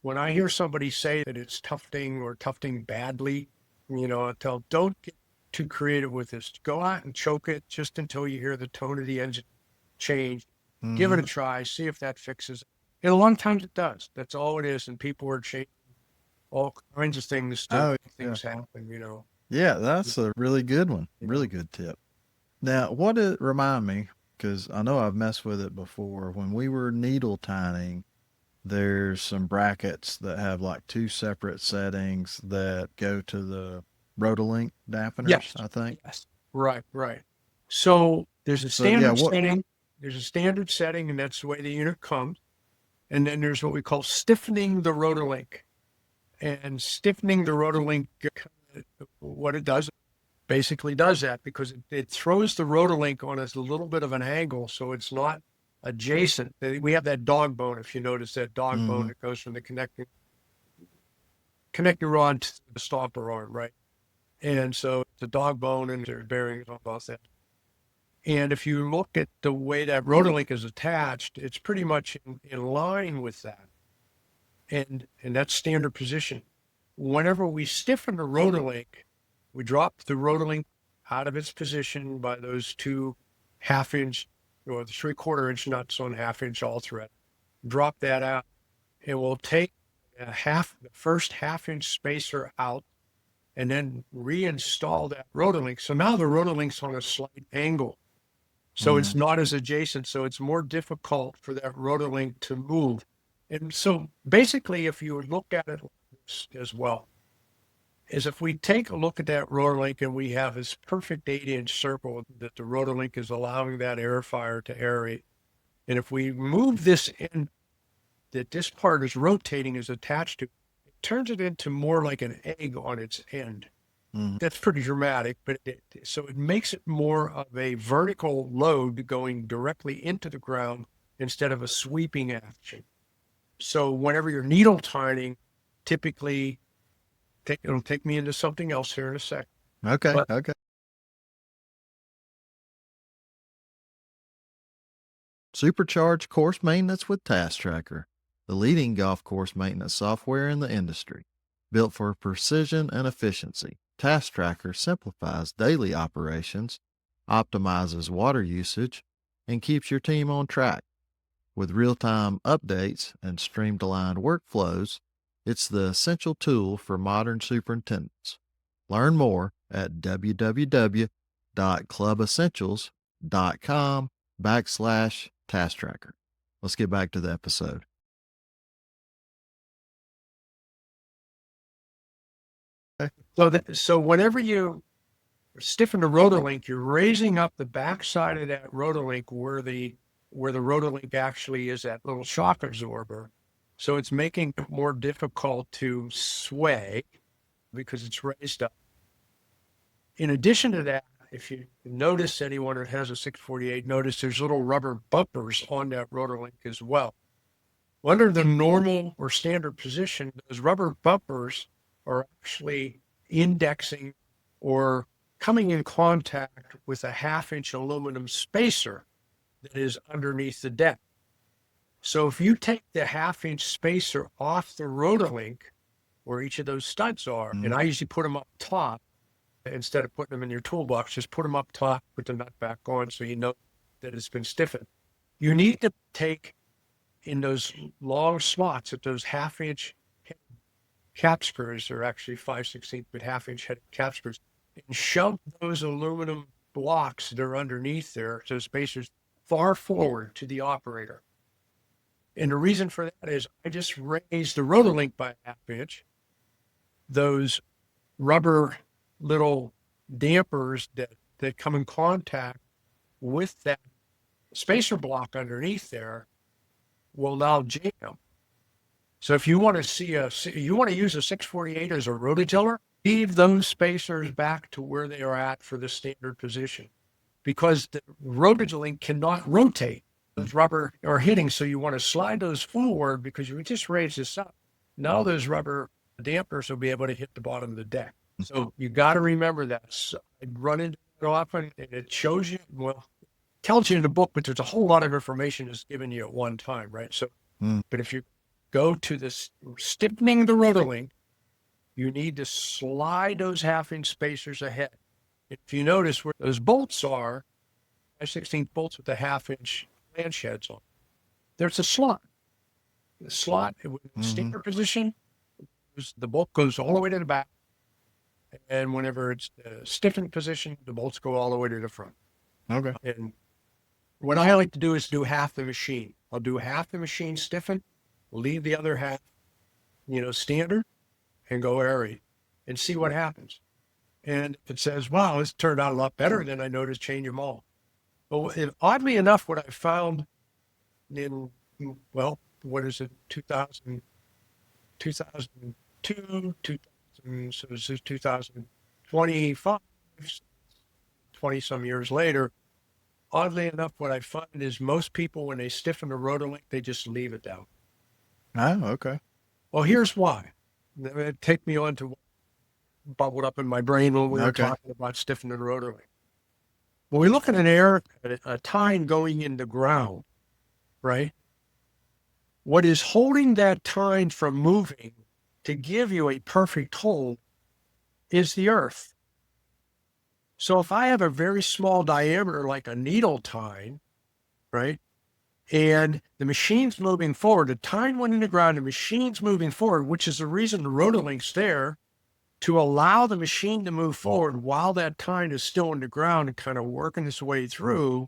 when I hear somebody say that it's tufting or tufting badly, I tell them, don't get too creative with this. Go out and choke it just until you hear the tone of the engine change. Give it Mm-hmm. a try, see if that fixes it. And a lot of times it does. That's all it is. And people are changing all kinds of things to Oh, make yeah. things happen. Yeah, that's a really good one. Really good tip. Now, remind me, because I know I've messed with it before. When we were needle tining, there's some brackets that have like two separate settings that go to the Rotolink dampeners, Yes. I think. Yes. Right, right. So there's a So yeah, standard what? setting. There's a standard setting, and that's the way the unit comes. And then there's what we call stiffening the rotor link. And stiffening the rotor link, what it does, basically does that because it throws the rotor link on a little bit of an angle, so it's not adjacent. We have that dog bone, if you notice that dog bone Mm-hmm. that goes from the connecting rod to the stopper arm, right? And so the dog bone and their bearings on both that. And if you look at the way that rotor link is attached, it's pretty much in line with that. And that's standard position. Whenever we stiffen the rotor link, we drop the rotor link out of its position by those 2 half-inch or the 3/4 inch nuts on half-inch all thread. Drop that out, and we'll take the first half-inch spacer out, and then reinstall that rotor link. So now the rotor link's on a slight angle. So Mm-hmm. it's not as adjacent. So it's more difficult for that rotor link to move. And so basically, if you look at it as well, is if we take a look at that rotor link and we have this perfect 8-inch circle that the rotor link is allowing that air fire to aerate. And if we move this in, that this part is rotating is attached to, it turns it into more like an egg on its end. Mm-hmm. That's pretty dramatic, but so it makes it more of a vertical load going directly into the ground instead of a sweeping action. So whenever you're needle tining, typically, it'll take me into something else here in a sec. Okay. But Okay. Supercharge course maintenance with Task Tracker, the leading golf course maintenance software in the industry. Built for precision and efficiency, Task Tracker simplifies daily operations, optimizes water usage, and keeps your team on track. With real time updates and streamlined workflows, it's the essential tool for modern superintendents. Learn more at www.clubessentials.com/task tracker. Let's get back to the episode. so whenever you stiffen the rotor link, you're raising up the backside of that rotor link where the rotor link actually is that little shock absorber. So it's making it more difficult to sway because it's raised up. In addition to that, if you notice, anyone that has a 648, notice there's little rubber bumpers on that rotor link as well. Under the normal or standard position, those rubber bumpers are actually indexing or coming in contact with a half-inch aluminum spacer that is underneath the deck. So if you take the half-inch spacer off the rotor link where each of those studs are, and I usually put them up top instead of putting them in your toolbox, just put them up top, put the nut back on so you know that it's been stiffened. You need to take in those long slots at those half-inch cap screws, are actually 5/16, but half-inch head cap screws, and shove those aluminum blocks that are underneath there, those spacers, far forward to the operator. And the reason for that is I just raised the rotor link by a half-inch. Those rubber little dampers that come in contact with that spacer block underneath there will now jam. So if you want to use a 648 as a rototiller, leave those spacers back to where they are at for the standard position, because the rototiller cannot rotate. Those rubber are hitting, so you want to slide those forward because you just raise this up. Now those rubber dampers will be able to hit the bottom of the deck. So you got to remember that. So I run into it often, and it shows you, well, tells you in the book, but there's a whole lot of information that's given you at one time, right? So, but if you go to this stiffening the rotor link, you need to slide those half-inch spacers ahead. If you notice where those bolts are, 16 bolts with the half-inch flange heads on, there's a slot. The slot in the standard position, the bolt goes all the way to the back, and whenever it's stiffened position, the bolts go all the way to the front. Okay. And what I like to do is do half the machine. I'll do half the machine stiffen, leave the other half, standard, and go airy and see what happens. And if it says, wow, this turned out a lot better, then I know to change them all. But oddly enough, what I found in, well, what is it, 2000, 2002, 2000, so this is 2025, 20 some years later, oddly enough, what I find is most people, when they stiffen the rotor link, they just leave it down. Oh, okay. Well, here's why. Take me on to what bubbled up in my brain when we were Okay. talking about stiffening the rotor link. When we look at an air, a tine going in the ground, right? What is holding that tine from moving to give you a perfect hold is the earth. So if I have a very small diameter, like a needle tine, right? And the machine's moving forward, the tine went in the ground, the machine's moving forward, which is the reason the rotor link's there, to allow the machine to move forward while that tine is still in the ground and kind of working its way through.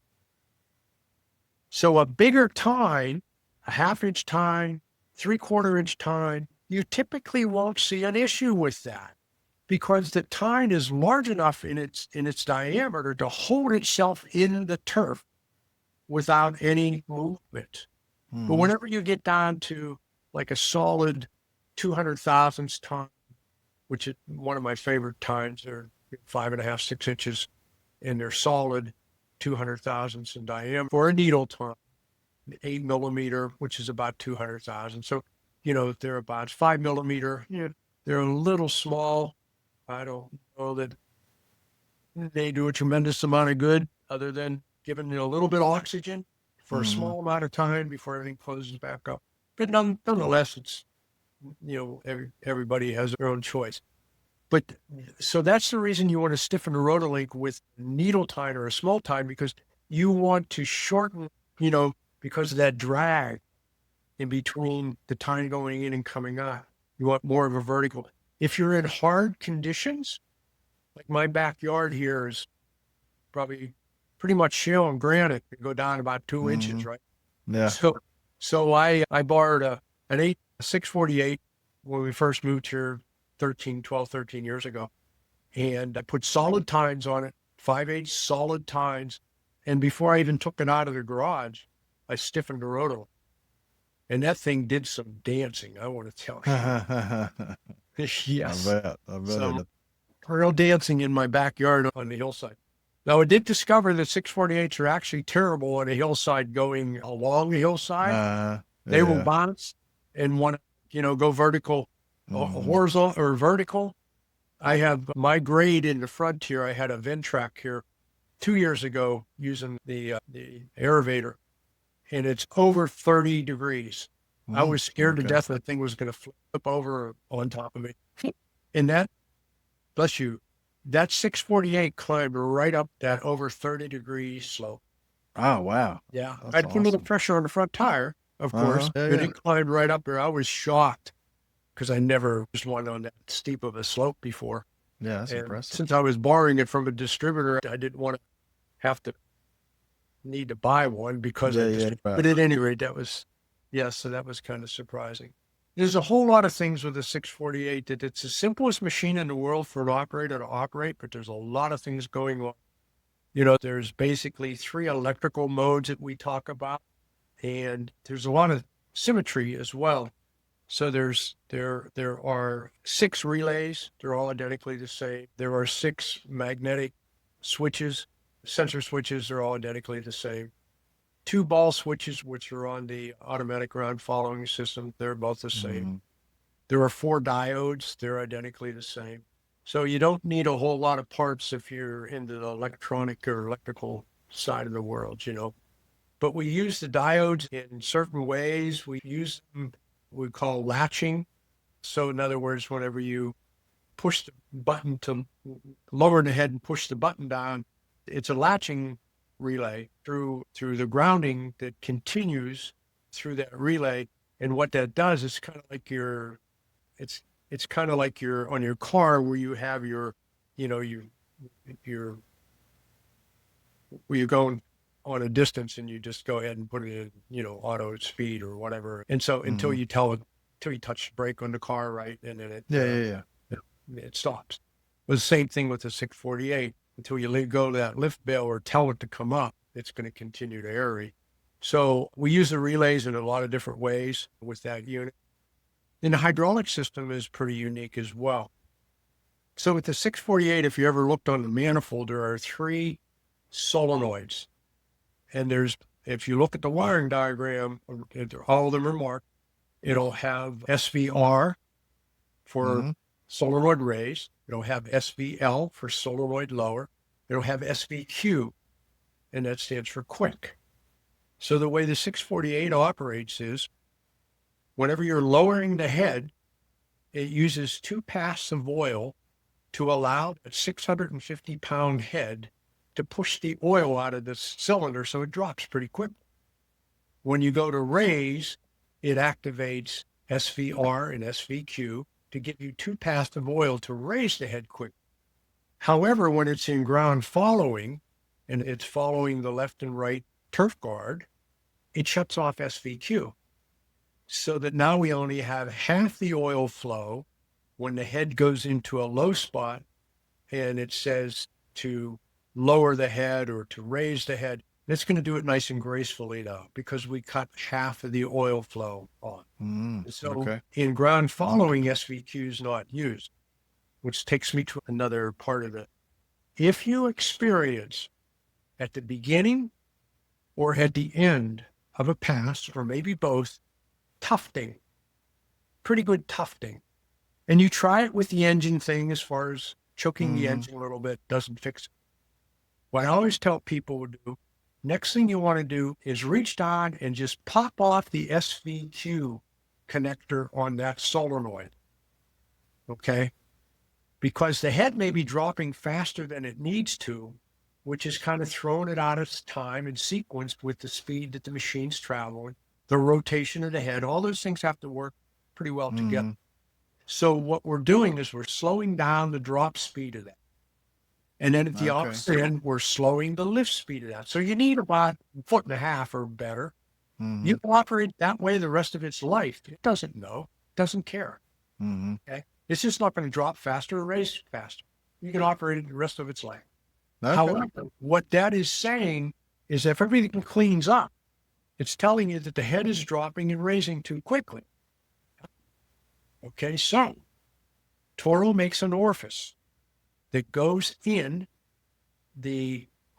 So a bigger tine, a half-inch tine, 3/4 inch tine, you typically won't see an issue with that because the tine is large enough in its diameter to hold itself in the turf without any movement. But whenever you get down to like a solid 200 thousandths tine, which is one of my favorite tines, they're 5.5, 6 inches, and they're solid 200 thousandths in diameter for a needle tine, 8 millimeter, which is about 200 thousand. So, they're about 5 millimeter. They're a little small. I don't know that they do a tremendous amount of good other than giving a little bit of oxygen for a small amount of time before everything closes back up. But nonetheless, it's, everybody has their own choice. But so that's the reason you want to stiffen the rotor link with needle tine or a small tine, because you want to shorten, because of that drag in between the tine going in and coming out. You want more of a vertical. If you're in hard conditions, like my backyard here is probably pretty much shale and granite, it go down about 2 inches, right? Yeah. So I borrowed an 648 when we first moved here 13 years ago. And I put solid tines on it, 5/8 solid tines. And before I even took it out of the garage, I stiffened the rotor. And that thing did some dancing, I want to tell you. Yes. I bet Some real dancing in my backyard on the hillside. Now, I did discover that 648s are actually terrible on a hillside going along the hillside. They will bounce and want to, go vertical, horizontal or vertical. I have my grade in the Frontier. I had a Ventrac here 2 years ago using the aerator, and it's over 30 degrees. I was scared to death that thing was going to flip over on top of me. And that, bless you, that 648 climbed right up that over 30-degree slope. Oh, wow. Yeah. That's I'd put a little awesome. pressure on the front tire, of course, Yeah, but yeah. it climbed right up there. I was shocked because I never was one on that steep of a slope before. Yeah, that's And impressive. since I was borrowing it from a distributor, I didn't want to have to need to buy one because right. But at any rate, so that was kind of surprising. There's a whole lot of things with the 648 that it's the simplest machine in the world for an operator to operate, but there's a lot of things going on. There's basically 3 electrical modes that we talk about, and there's a lot of symmetry as well. So there are 6 relays. They're all identically the same. There are 6 magnetic switches, sensor switches. They're all identically the same. 2 ball switches, which are on the automatic ground following system. They're both the same. There are 4 diodes. They're identically the same. So you don't need a whole lot of parts if you're into the electronic or electrical side of the world, But we use the diodes in certain ways. We use them, we call latching. So in other words, whenever you push the button to lower the head and push the button down, it's a latching relay through the grounding that continues through that relay. And what that does is kind of like it's kind of like on your car where you have your where you're going on a distance and you just go ahead and put it in, auto speed or whatever. And so until you touch the brake on the car, right, and then Yeah. it stops. It was the same thing with the 648. Until you let go of that lift bell or tell it to come up, it's going to continue to aerate. So we use the relays in a lot of different ways with that unit. And the hydraulic system is pretty unique as well. So with the 648, if you ever looked on the manifold, there are 3 solenoids. And if you look at the wiring diagram, all of them are marked. It'll have SVR for solenoid raise. It'll have SVL for solenoid lower. It'll have SVQ, and that stands for quick. So the way the 648 operates is whenever you're lowering the head, it uses 2 passes of oil to allow a 650-pound head to push the oil out of the cylinder so it drops pretty quick. When you go to raise, it activates SVR and SVQ to give you 2 passes of oil to raise the head quick. However, when it's in ground following, and it's following the left and right turf guard, it shuts off SVQ. So that now we only have half the oil flow when the head goes into a low spot and it says to lower the head or to raise the head. It's going to do it nice and gracefully now because we cut half of the oil flow on. So in ground following, SVQ is not used, which takes me to another part of it. If you experience at the beginning or at the end of a pass, or maybe both, tufting, pretty good tufting, and you try it with the engine thing as far as choking the engine a little bit, doesn't fix it. What I always tell people to do, next thing you want to do is reach down and just pop off the SVQ connector on that solenoid, okay? Because the head may be dropping faster than it needs to, which is kind of throwing it out of time and sequenced with the speed that the machine's traveling, the rotation of the head. All those things have to work pretty well together. So what we're doing is we're slowing down the drop speed of that. And then at the opposite end, we're slowing the lift speed of that. So you need about 1.5 feet or better. You can operate that way the rest of its life. It doesn't know, doesn't care. Okay? It's just not going to drop faster or raise faster. You can operate it the rest of its life. However, what that is saying is if everything cleans up, it's telling you that the head is dropping and raising too quickly. Okay, so Toro makes an orifice that goes in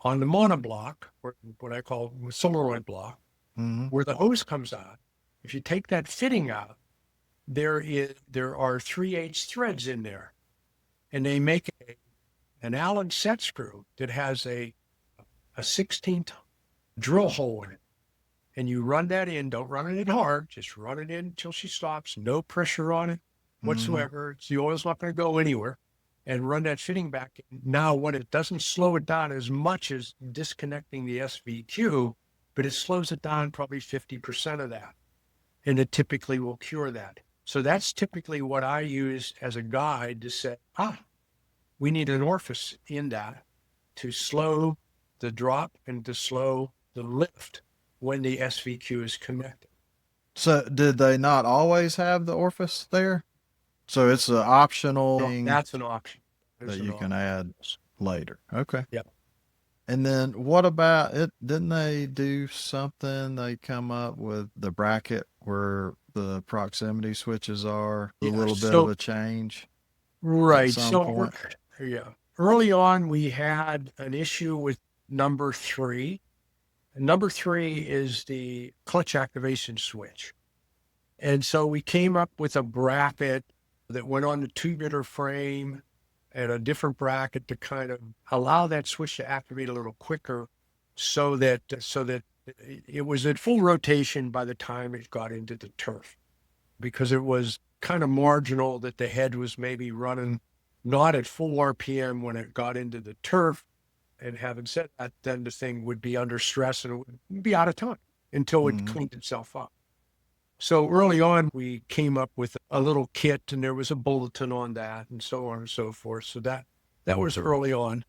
on the monoblock, or what I call the solenoid block, where the hose comes out. If you take that fitting out, there are 3/8 threads in there, and they make an Allen set screw that has a 16th drill hole in it. And you run that in, don't run it in hard, just run it in until she stops, no pressure on it whatsoever. The oil's not going to go anywhere, and run that fitting back in. Now, what it doesn't slow it down as much as disconnecting the SVQ, but it slows it down probably 50% of that. And it typically will cure that. So that's typically what I use as a guide to say, we need an orifice in that to slow the drop and to slow the lift when the SVQ is connected. So did they not always have the orifice there? So it's an optional thing That's an option that you can add later. Okay. Yep. And then what about it? Didn't they do something? They come up with the bracket where the proximity switches are, a little bit of a change. Right. At some point. Early on, we had an issue with number 3. Number 3 is the clutch activation switch. And so we came up with a bracket that went on the tubular frame and a different bracket to kind of allow that switch to activate a little quicker so that it was at full rotation by the time it got into the turf, because it was kind of marginal that the head was maybe running not at full RPM when it got into the turf. And having said that, then the thing would be under stress and it would be out of time until it cleaned itself up. So early on, we came up with a little kit, and there was a bulletin on that and so on and so forth. So that was early on.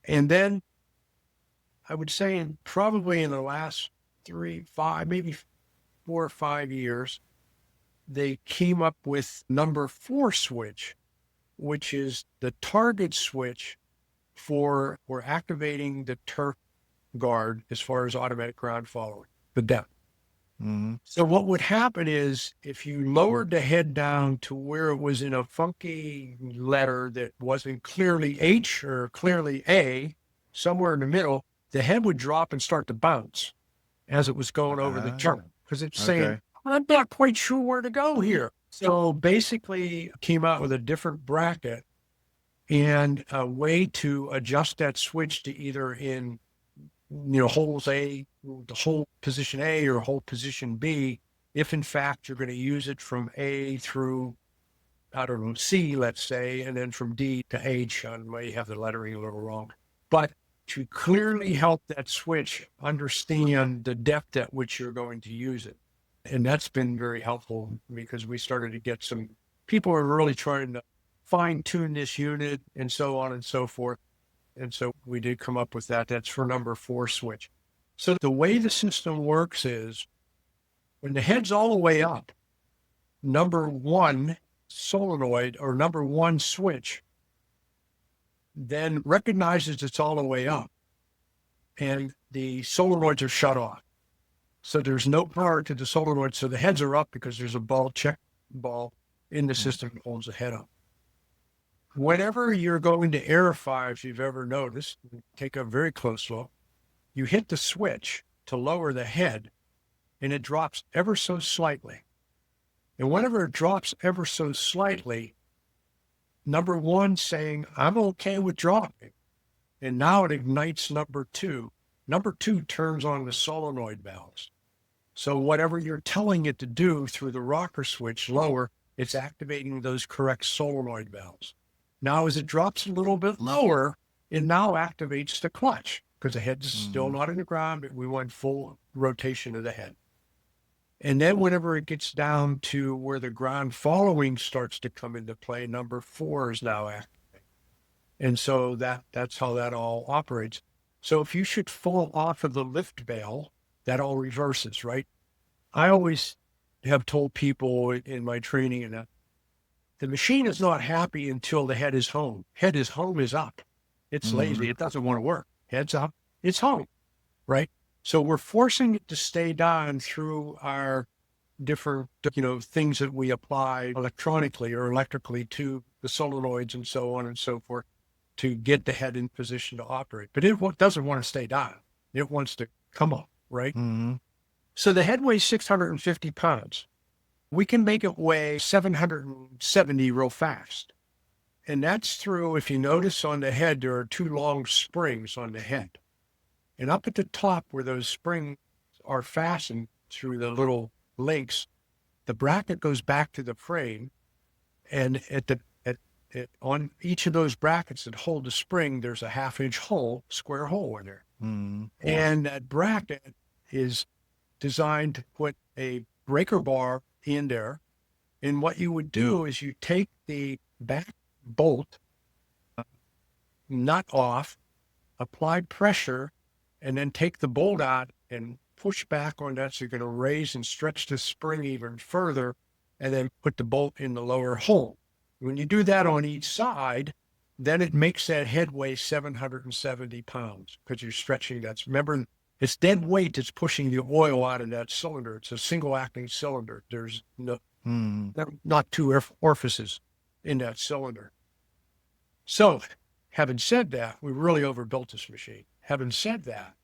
And then I would say probably in the last 4 or 5 years, they came up with number 4 switch, which is the target switch for activating the turf guard as far as automatic ground following, the depth. Mm-hmm. So what would happen is if you lowered the head down to where it was in a funky letter that wasn't clearly H or clearly A, somewhere in the middle, the head would drop and start to bounce as it was going over the jump because it's saying, Okay. I'm not quite sure where to go here. So basically came out with a different bracket and a way to adjust that switch to either in holes A, the whole position A or whole position B, if in fact you're going to use it from A through, I don't know, C, let's say, and then from D to H. I may have the lettering a little wrong. But to clearly help that switch understand the depth at which you're going to use it. And that's been very helpful because we started to get some people are really trying to fine tune this unit and so on and so forth. And so we did come up with that. That's for number 4 switch. So the way the system works is when the head's all the way up, number 1 solenoid or number 1 switch then recognizes it's all the way up and the solenoids are shut off. So there's no power to the solenoid. So the heads are up because there's a check ball in the system that holds the head up. Whenever you're going to aerify, if you've ever noticed, take a very close look, you hit the switch to lower the head and it drops ever so slightly. And whenever it drops ever so slightly, number 1 saying, I'm okay with dropping. And now it ignites number 2. Number 2 turns on the solenoid valves. So whatever you're telling it to do through the rocker switch lower, it's activating those correct solenoid valves. Now, as it drops a little bit lower, it now activates the clutch because the head's still not in the ground, but we want full rotation of the head. And then whenever it gets down to where the ground following starts to come into play, number 4 is now activated. And so that's how that all operates. So if you should fall off of the lift bail, that all reverses, right? I always have told people in my training and that the machine is not happy until the head is home. Head is home is up. It's lazy. It doesn't want to work. Head's up. It's home, right? So we're forcing it to stay down through our different, things that we apply electronically or electrically to the solenoids and so on and so forth to get the head in position to operate. But it doesn't want to stay down. It wants to come up, right? Mm-hmm. So the head weighs 650 pounds. We can make it weigh 770 real fast. And that's through, if you notice on the head, there are 2 long springs on the head. And up at the top where those springs are fastened through the little links, the bracket goes back to the frame. And on each of those brackets that hold the spring, there's a 1/2-inch hole, square hole in there. Mm-hmm. And that bracket is designed to put a breaker bar in there. And what you would do is you take the back bolt nut off, apply pressure, and then take the bolt out and push back on that. So you're going to raise and stretch the spring even further and then put the bolt in the lower hole. When you do that on each side, then it makes that head weigh 770 pounds because you're stretching that. Remember, it's dead weight that's pushing the oil out of that cylinder. It's a single acting cylinder. There's not 2 orifices in that cylinder. So having said that, we really overbuilt this machine. Having said that,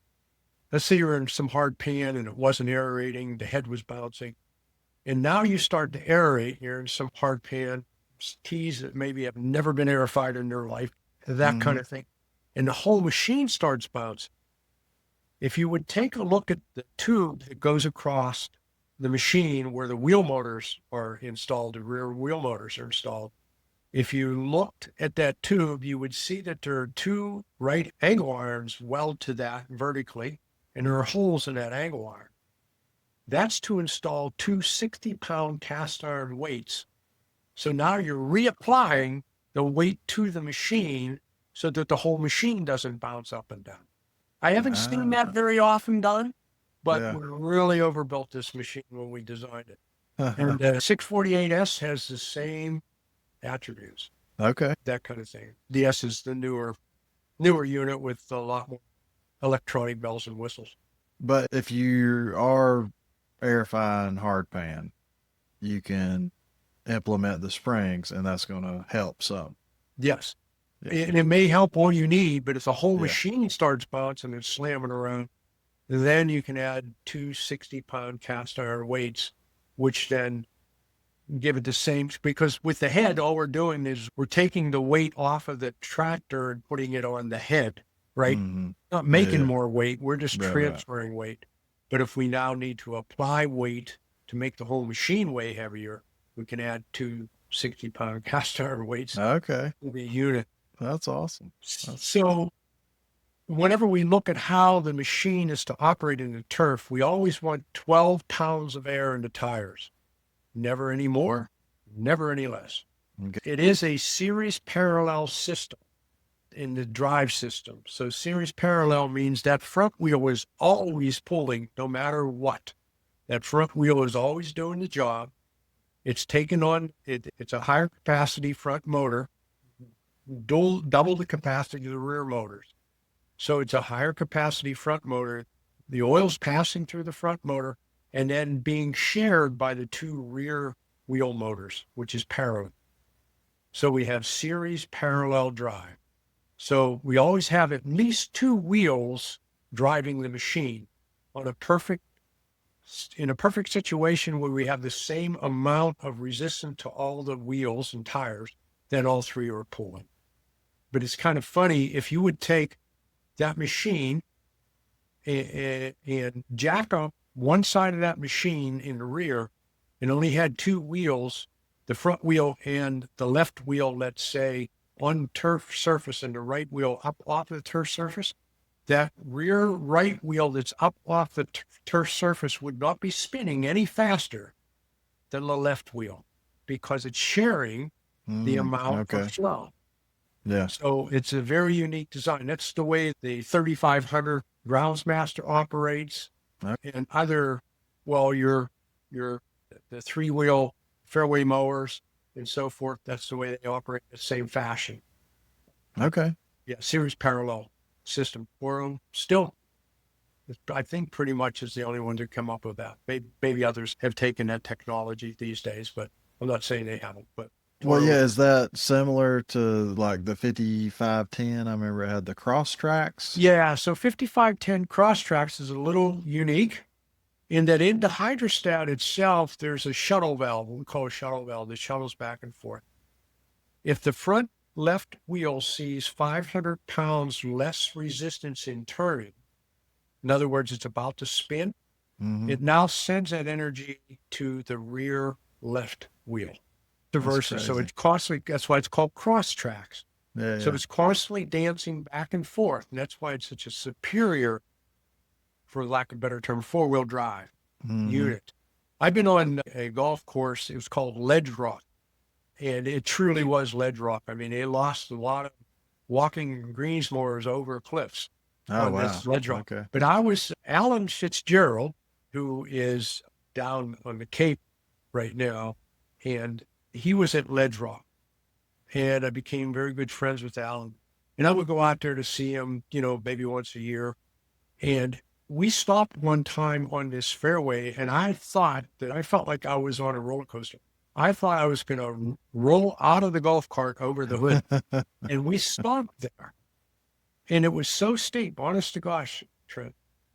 let's say you're in some hard pan and it wasn't aerating, the head was bouncing. And now you start to aerate, you're in some hard pan, teas that maybe have never been aerified in their life, that kind of thing. And the whole machine starts bouncing. If you would take a look at the tube that goes across the machine where the wheel motors are installed, the rear wheel motors are installed, if you looked at that tube, you would see that there are 2 right angle irons welded to that vertically, and there are holes in that angle iron. That's to install 2 60-pound cast iron weights. So now you're reapplying the weight to the machine so that the whole machine doesn't bounce up and down. I haven't seen that very often done, but Yeah. we really overbuilt this machine when we designed it. And the 648S has the same attributes, Okay. that kind of thing. The S is the newer unit with a lot more electronic bells and whistles. But if you are airifying hard pan, you can implement the springs, and that's going to help some. Yes. Yeah. And it may help all you need, but if the whole Yeah. machine starts bouncing and slamming around, then you can add two 60-pound cast iron weights, which then give it the same, because with the head, all we're doing is we're taking the weight off of the tractor and putting it on the head, right? Mm-hmm. Not Yeah, making yeah. more weight, we're just Right, right. transferring weight. But if we now need to apply weight to make the whole machine way heavier, we can add two 60-pound cast iron weights Okay. to the unit. That's awesome. So whenever we look at how the machine is to operate in the turf, we always want 12 pounds of air in the tires. Never any more, never any less. Okay. It is a series parallel system in the drive system. So series parallel means that front wheel is always pulling no matter what. That front wheel is always doing the job. It's taken on, it's a higher capacity front motor, double the capacity of the rear motors. So it's a higher capacity front motor. The oil's passing through the front motor and then being shared by the two rear wheel motors, which is parallel. So we have series parallel drive. So we always have at least two wheels driving the machine in a perfect situation where we have the same amount of resistance to all the wheels and tires, then all three are pulling. But it's kind of funny, if you would take that machine and jack up one side of that machine in the rear and only had two wheels, the front wheel and the left wheel, let's say, on turf surface and the right wheel up off the turf surface, that rear right wheel that's up off the turf surface would not be spinning any faster than the left wheel because it's sharing the amount of flow. Yeah. So it's a very unique design. That's the way the 3500 Groundsmaster operates, and other, well, the 3-wheel fairway mowers and so forth. That's the way they operate in the same fashion. Okay. Yeah, series parallel system. We're still, I think, pretty much is the only one to come up with that. Maybe others have taken that technology these days, but I'm not saying they haven't. But Well, yeah, is that similar to like the 5510? I remember it had the cross tracks. Yeah, so 5510 cross tracks is a little unique in that in the hydrostat itself, there's a shuttle valve, what we call a shuttle valve, that shuttles back and forth. If the front left wheel sees 500 pounds less resistance in turning, in other words, it's about to spin, it now sends that energy to the rear left wheel. Versa. So it's constantly, that's why it's called cross tracks. Yeah, so it's constantly dancing back and forth. And that's why it's such a superior, for lack of a better term, 4-wheel drive unit. I've been on a golf course. It was called Ledge Rock. And it truly was ledge rock. I mean, they lost a lot of walking greensmoors over cliffs on this ledge rock. Okay. But Alan Fitzgerald, who is down on the Cape right now, and he was at Ledge Rock, and I became very good friends with Alan. And I would go out there to see him, maybe once a year. And we stopped one time on this fairway, and I felt like I was on a roller coaster. I thought I was going to roll out of the golf cart over the hood. And we stopped there. And it was so steep, honest to gosh, Trent.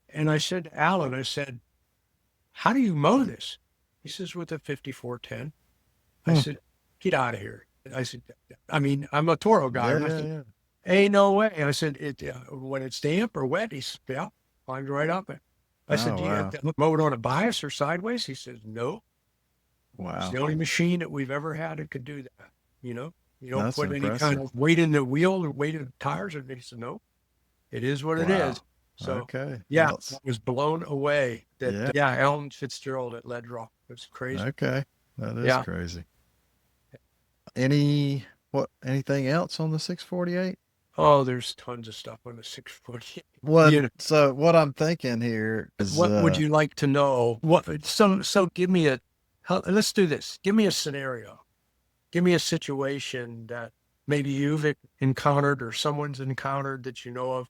And I said to Alan, how do you mow this? He says, with a 5410. I said, get out of here. I said, I mean, I'm a Toro guy. Ain't no way. And I said, when it's damp or wet, he said, yeah, climbed right up it. I said, do you have to mow it on a bias or sideways? He says, no. Wow. It's the only machine that we've ever had that could do that. You don't put any kind of weight in the wheel or weight in the tires. And he said, no, it is what it is. So, I was blown away that, Alan Fitzgerald at Ledge Rock. It's crazy. Okay. That is crazy. Anything else on the 648? Oh, there's tons of stuff on the 648. So what I'm thinking here is, What would you like to know? So give me let's do this. Give me a scenario. Give me a situation that maybe you've encountered or someone's encountered that you know of,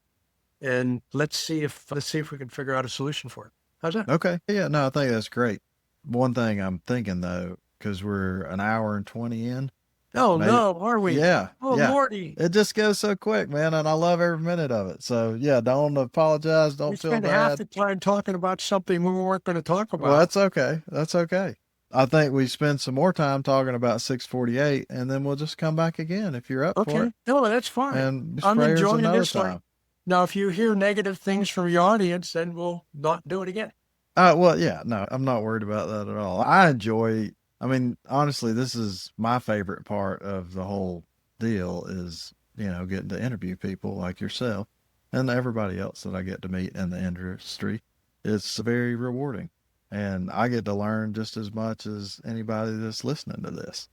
and let's see if we can figure out a solution for it. How's that? okay. Yeah, no, I think that's great. One thing I'm thinking though, because we're an hour and 20 in, Oh maybe, no, are we? yeah, Oh yeah. Lordy. It just goes so quick, man, and I love every minute of it. So yeah, don't apologize, We don't feel spent half bad. the time talking about something we weren't going to talk Well, about. that's okay. That's okay. I think we spend some more time talking about 648, and then we'll just come back again if you're up for it. Okay. No, that's fine. And I'm sprayers enjoying another this one. time. Now, if you hear negative things from your audience, then we'll not do it again. Well, yeah, no, I'm not worried about that at all. I mean, honestly, this is my favorite part of the whole deal is, getting to interview people like yourself and everybody else that I get to meet in the industry. It's very rewarding. And I get to learn just as much as anybody that's listening to this.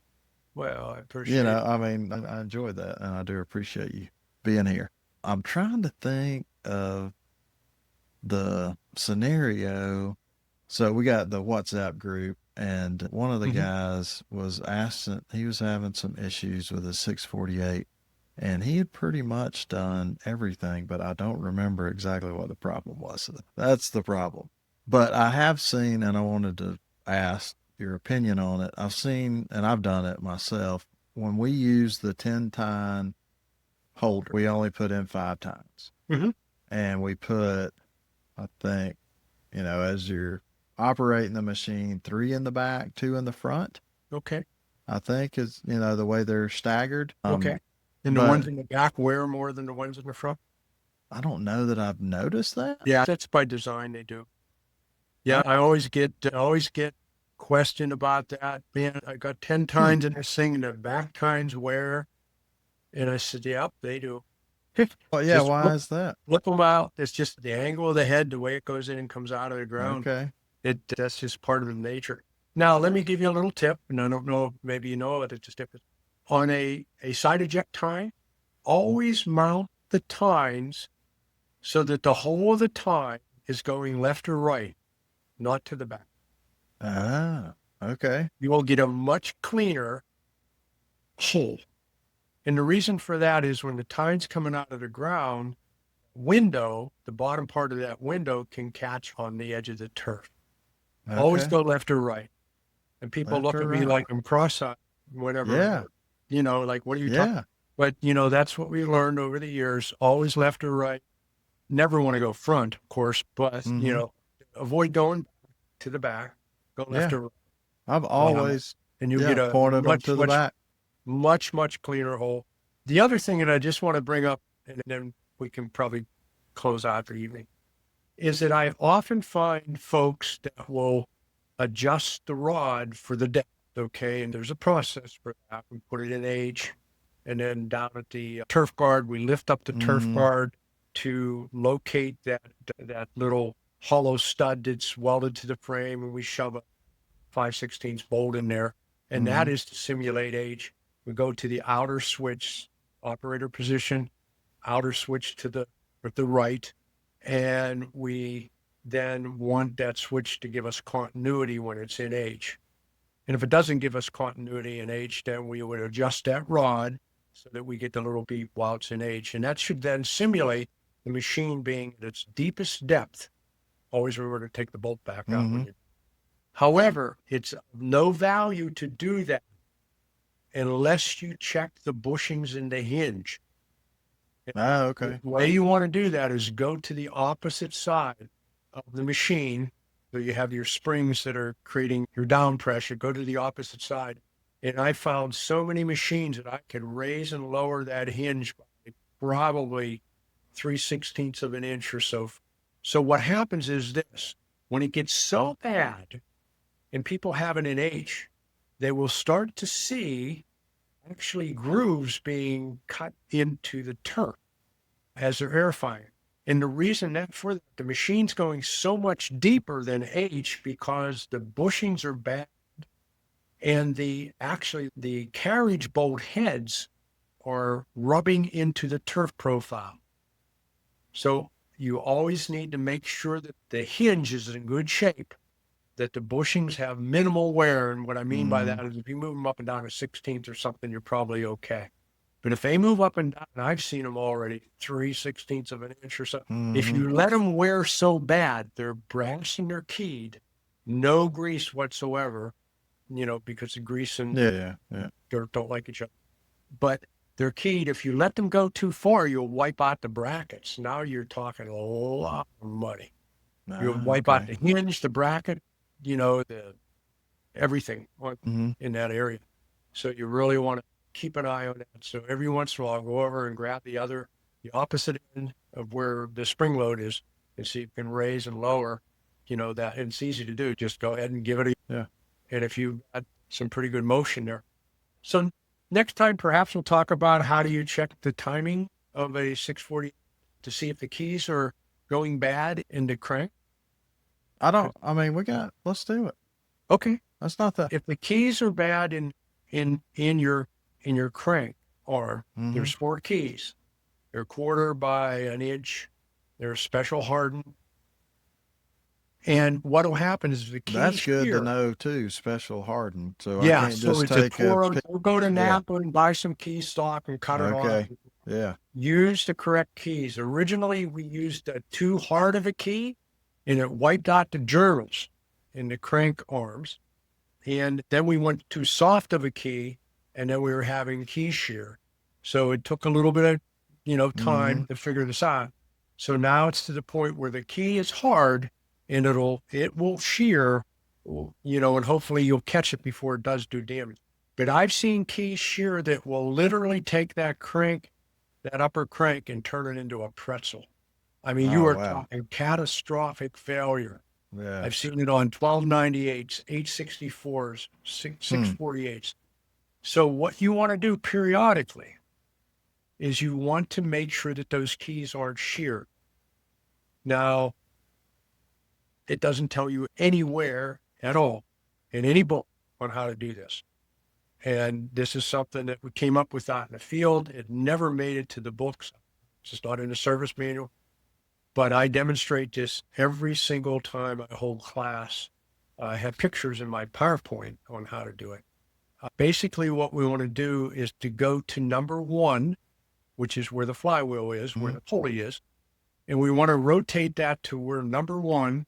Well, I appreciate it. I mean, I enjoy that and I do appreciate you being here. I'm trying to think of the scenario. So we got the WhatsApp group, and one of the Mhm. guys was asking, he was having some issues with his 648, and he had pretty much done everything, but I don't remember exactly what the problem was. That's the problem. But I have seen, and I wanted to ask your opinion on it. I've seen, and I've done it myself, when we use the 10 tine holder, we only put in 5 tines. Mm-hmm. And we put, I think, as you're operating the machine, 3 in the back, 2 in the front. Okay. I think is the way they're staggered. Okay. And the But ones in the back wear more than the ones in the front? I don't know that I've noticed that. Yeah, that's by design. They do. Yeah, Uh, I always get questioned about that. Man, I got 10 hmm. tines in this thing, and the back tines wear. And I said, "Yep, they do." Well, yeah. Just Why flip, is that? flip them out. It's just the angle of the head, the way it goes in and comes out of the ground. Okay. That's just part of the nature. Now, let me give you a little tip, and I don't know, maybe you know it. It's just tip. On a side eject tine, always mount the tines so that the whole of the tine is going left or right, not to the back. Ah. Okay. You will get a much cleaner hole. And the reason for that is when the tine's coming out of the ground, the bottom part of that window can catch on the edge of the turf. Always Okay. go left or right. And people Left look or at me right? like I'm cross-eyed, Yeah. whatever, like, what are you talking? Yeah. But, that's what we learned over the years. Always left or right. Never want to go front, of course, but, Mm-hmm. avoid going to the back. Go left Yeah. or right. I've Um, always, and you'll yeah, get a pointed them much, to the much, back. much, much cleaner hole. The other thing that I just want to bring up, and then we can probably close out the evening, is that I often find folks that will adjust the rod for the depth. Okay. And there's a process for that. We put it in H, and then down at the turf guard, we lift up the turf Mm-hmm. guard to locate that little hollow stud that's welded to the frame, and we shove a 5/16 bolt in there. And Mm-hmm. that is to simulate H. We go to the outer switch operator position, outer switch to the right, and we then want that switch to give us continuity when it's in H. And if it doesn't give us continuity in H, then we would adjust that rod so that we get the little beep while it's in H. And that should then simulate the machine being at its deepest depth. Always remember to take the bolt back out Mm-hmm. when you. However, it's of no value to do that unless you check the bushings in the hinge. Ah, The okay. way you want to do that is go to the opposite side of the machine. So you have your springs that are creating your down pressure. Go to the opposite side. And I found so many machines that I could raise and lower that hinge by probably 3/16 of an inch or so. So what happens is this: when it gets so bad and people have it in H, they will start to see actually grooves being cut into the turf as they're airifying. And the reason that for the machine's going so much deeper than H because the bushings are bad, and the carriage bolt heads are rubbing into the turf profile. So you always need to make sure that the hinge is in good shape, that the bushings have minimal wear. And what I mean by that is if you move them up and down a 16th or something, you're probably okay. But if they move up and down, and I've seen them already, 3/16 of an inch or so. If you let them wear so bad, they're brass and they're keyed, no grease whatsoever, because the grease and dirt don't like each other. But they're keyed. If you let them go too far, you'll wipe out the brackets. Now you're talking a lot of money. You'll wipe out the hinge, the bracket, the everything in that area. So you really want to keep an eye on that. So every once in a while, I'll go over and grab the opposite end of where the spring load is and see if you can raise and lower, that. And it's easy to do. Just go ahead and give it Yeah. And if you've got some pretty good motion there. So next time, perhaps we'll talk about how do you check the timing of a 640 to see if the keys are going bad in the crank. Let's do it. Okay. That's not that. If the keys are bad in your crank, or there's 4 keys, they're 1/4 by an inch, they're special hardened. And what will happen is the keys That's good shear. to know too, special hardened. So Yeah, I can't so just it's take we'll go to Napa and buy some key stock and cut it off. Yeah. Use the correct keys. Originally, we used too hard of a key, and it wiped out the journals in the crank arms. And then we went too soft of a key, and then we were having key shear. So it took a little bit of, time to figure this out. So now it's to the point where the key is hard, and it will shear, and hopefully you'll catch it before it does do damage. But I've seen keys shear that will literally take that upper crank, and turn it into a pretzel. I mean, you are talking catastrophic failure. Yeah. I've seen it on 1298s, 864s, 648s. So what you want to do periodically is you want to make sure that those keys aren't sheared. Now, it doesn't tell you anywhere at all in any book on how to do this. And this is something that we came up with out in the field. It never made it to the books. It's just not in the service manual. But I demonstrate this every single time I hold class. I have pictures in my PowerPoint on how to do it. Basically, what we want to do is to go to number 1, which is where the flywheel is, where the pulley is. And we want to rotate that to where number 1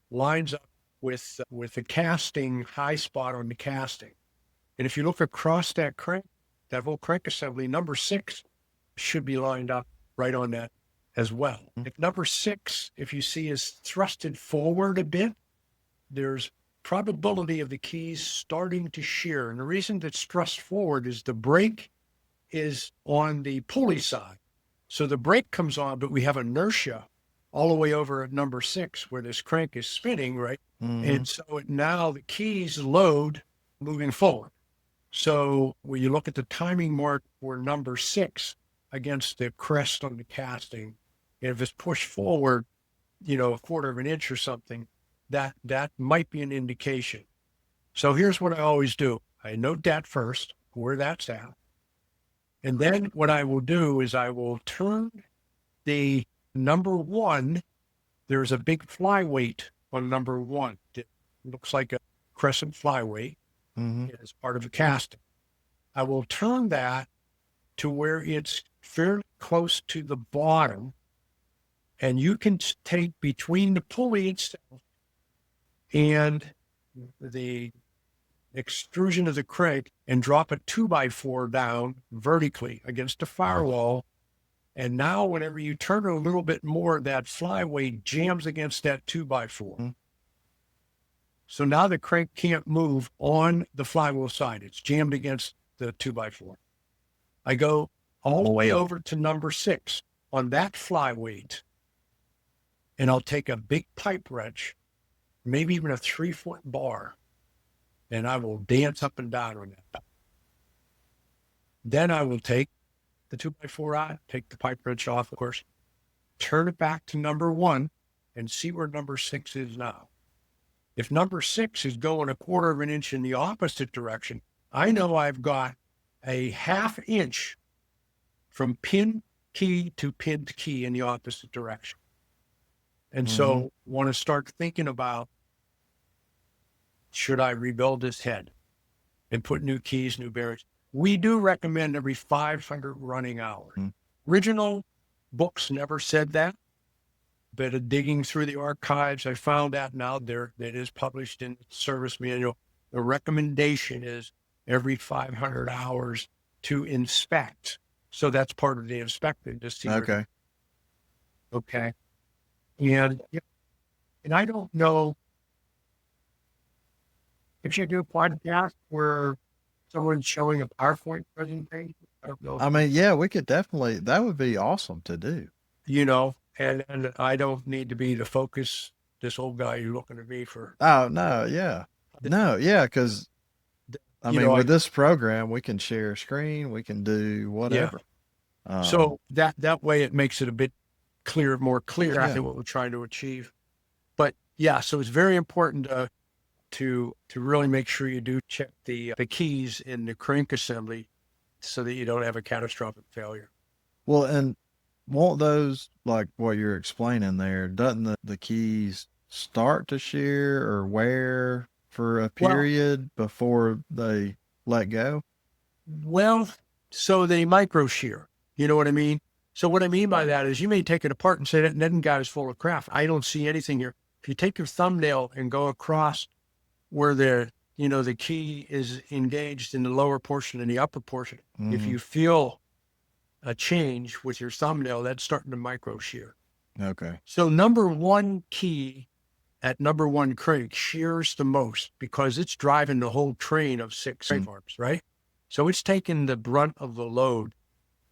lines up with the casting high spot on the casting. And if you look across that whole crank assembly, number 6 should be lined up right on that as well. If number 6, if you see, is thrusted forward a bit, there's probability of the keys starting to shear. And the reason that's thrust forward is the brake is on the pulley side. So the brake comes on, but we have inertia all the way over at number 6 where this crank is spinning, right? And so now the keys load moving forward. So when you look at the timing mark for number 6 against the crest on the casting, and if it's pushed forward, 1/4 of an inch or something, that might be an indication. So here's what I always do. I note that first, where that's at. And then what I will do is I will turn the number 1. There's a big flyweight on number 1. It looks like a crescent flyweight. As part of the casting. I will turn that to where it's fairly close to the bottom, and you can take between the pulley itself and the extrusion of the crank and drop a 2x4 down vertically against the firewall. And now whenever you turn it a little bit more, that flyweight jams against that 2x4. So now the crank can't move on the flywheel side. It's jammed against the 2x4. I go all the way over to number 6 on that flyweight, and I'll take a big pipe wrench, maybe even a 3-foot bar, and I will dance up and down on that. Then I will take the 2x4 out, take the pipe wrench off, of course, turn it back to number 1, and see where number 6 is now. If number 6 is going 1/4 of an inch in the opposite direction, I know I've got a 1/2 inch from pin key to pinned key in the opposite direction. And Mm-hmm. so want to start thinking about, should I rebuild this head and put new keys, new bearings? We do recommend every 500 running hours. Original books never said that. Bit of digging through the archives, I found that now there that is published in the service manual. The recommendation is every 500 hours to inspect. So that's part of the inspection to see. Okay. Okay. And I don't know if you do a podcast where someone's showing a PowerPoint presentation. I don't know. I mean, yeah, we could definitely, that would be awesome to do. And I don't need to be the focus. This old guy you're looking at me for. Oh, no, yeah. No, yeah, because I mean, with this program, we can share a screen, we can do whatever. Yeah. So that way it makes it a bit more clear exactly what we're trying to achieve. But yeah, so it's very important to really make sure you do check the keys in the crank assembly so that you don't have a catastrophic failure. Well, and won't those, like what you're explaining there, doesn't the keys start to shear or wear for a period before they let go? Well, so they micro shear. You know what I mean? So what I mean by that is you may take it apart and say that Nedin guide is full of crap. I don't see anything here. If you take your thumbnail and go across where the key is engaged in the lower portion and the upper portion, if you feel a change with your thumbnail, that's starting to micro shear. Okay. So number one key at number one crank shears the most because it's driving the whole train of 6 crank arms, right? So it's taking the brunt of the load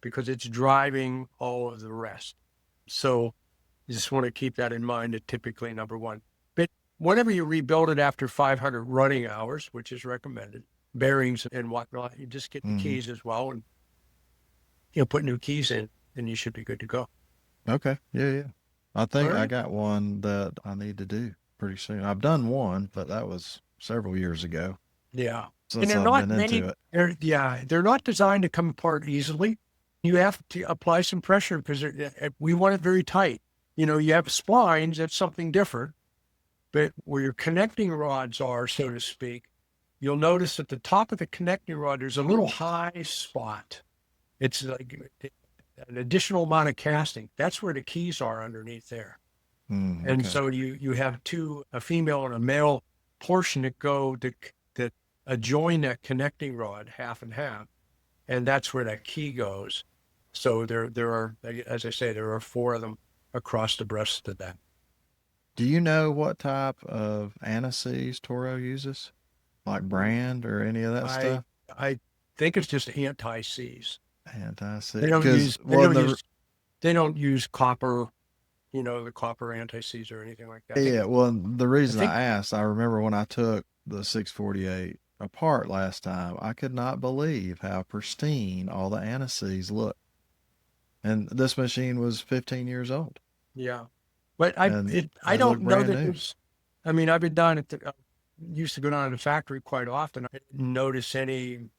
because it's driving all of the rest. So you just want to keep that in mind at typically number one. But whenever you rebuild it after 500 running hours, which is recommended, bearings and whatnot, you just get the keys as well and put new keys in and you should be good to go. Okay. Yeah. I think I got one that I need to do pretty soon. I've done one, but that was several years ago. Yeah. Since I've been into it. They're not designed to come apart easily. You have to apply some pressure because we want it very tight. You have splines, that's something different. But where your connecting rods are, so to speak, you'll notice at the top of the connecting rod, there's a little high spot. It's like an additional amount of casting. That's where the keys are underneath there. And so you have a female and a male portion that adjoin that connecting rod half and half. And that's where that key goes. So there are, as I say, there are 4 of them across the breast of that. Do you know what type of anti-seize Toro uses? Like brand or any of that stuff? I think it's just anti-seize. Anti-seize. They don't use copper, the copper anti-seize or anything like that. Yeah, well, the reason I asked, I remember when I took the 648 apart last time, I could not believe how pristine all the anti-seize looked. And this machine was 15 years old. Yeah. But I don't know that it's, I've been down used to go down to the factory quite often. I didn't notice any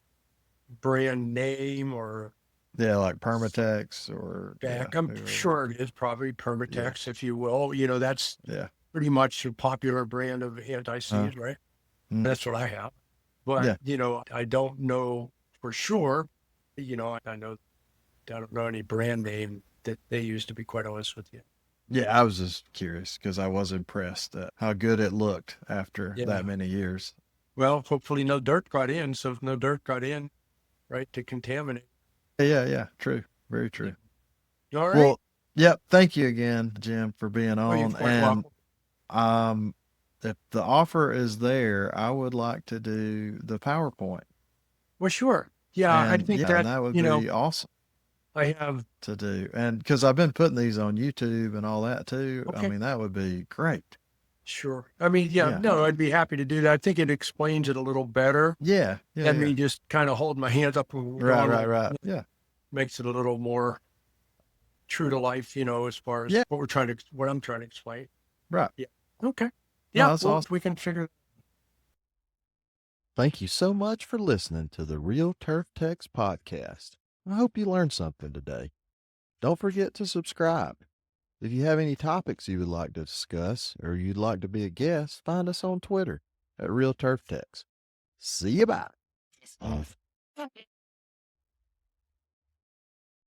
brand name or. Yeah, like Permatex or. I'm sure it is probably Permatex, if you will. That's pretty much a popular brand of anti-seize, right? That's what I have. But, I don't know for sure. I don't know any brand name that they use, to be quite honest with you. Yeah, I was just curious because I was impressed at how good it looked after that many years. Well, hopefully no dirt got in. So if no dirt got in, right, to contaminate. Yeah, true. Very true. All right. Well, yep. Thank you again, Jim, for being on. And if the offer is there, I would like to do the PowerPoint. Well, sure. Yeah, I think that would be awesome. I have to do, and because I've been putting these on YouTube and all that too. Okay. That would be great. Sure. I'd be happy to do that. I think it explains it a little better. Yeah. Me just kind of hold my hands up and right. Yeah. Makes it a little more true to life, as far as what I'm trying to explain. Right. Yeah. Okay. Yeah. No, that's awesome. We can figure. Thank you so much for listening to the Real Turf Techs podcast. I hope you learned something today. Don't forget to subscribe. If you have any topics you would like to discuss or you'd like to be a guest, find us on Twitter at Real Turf Techs. See you bye.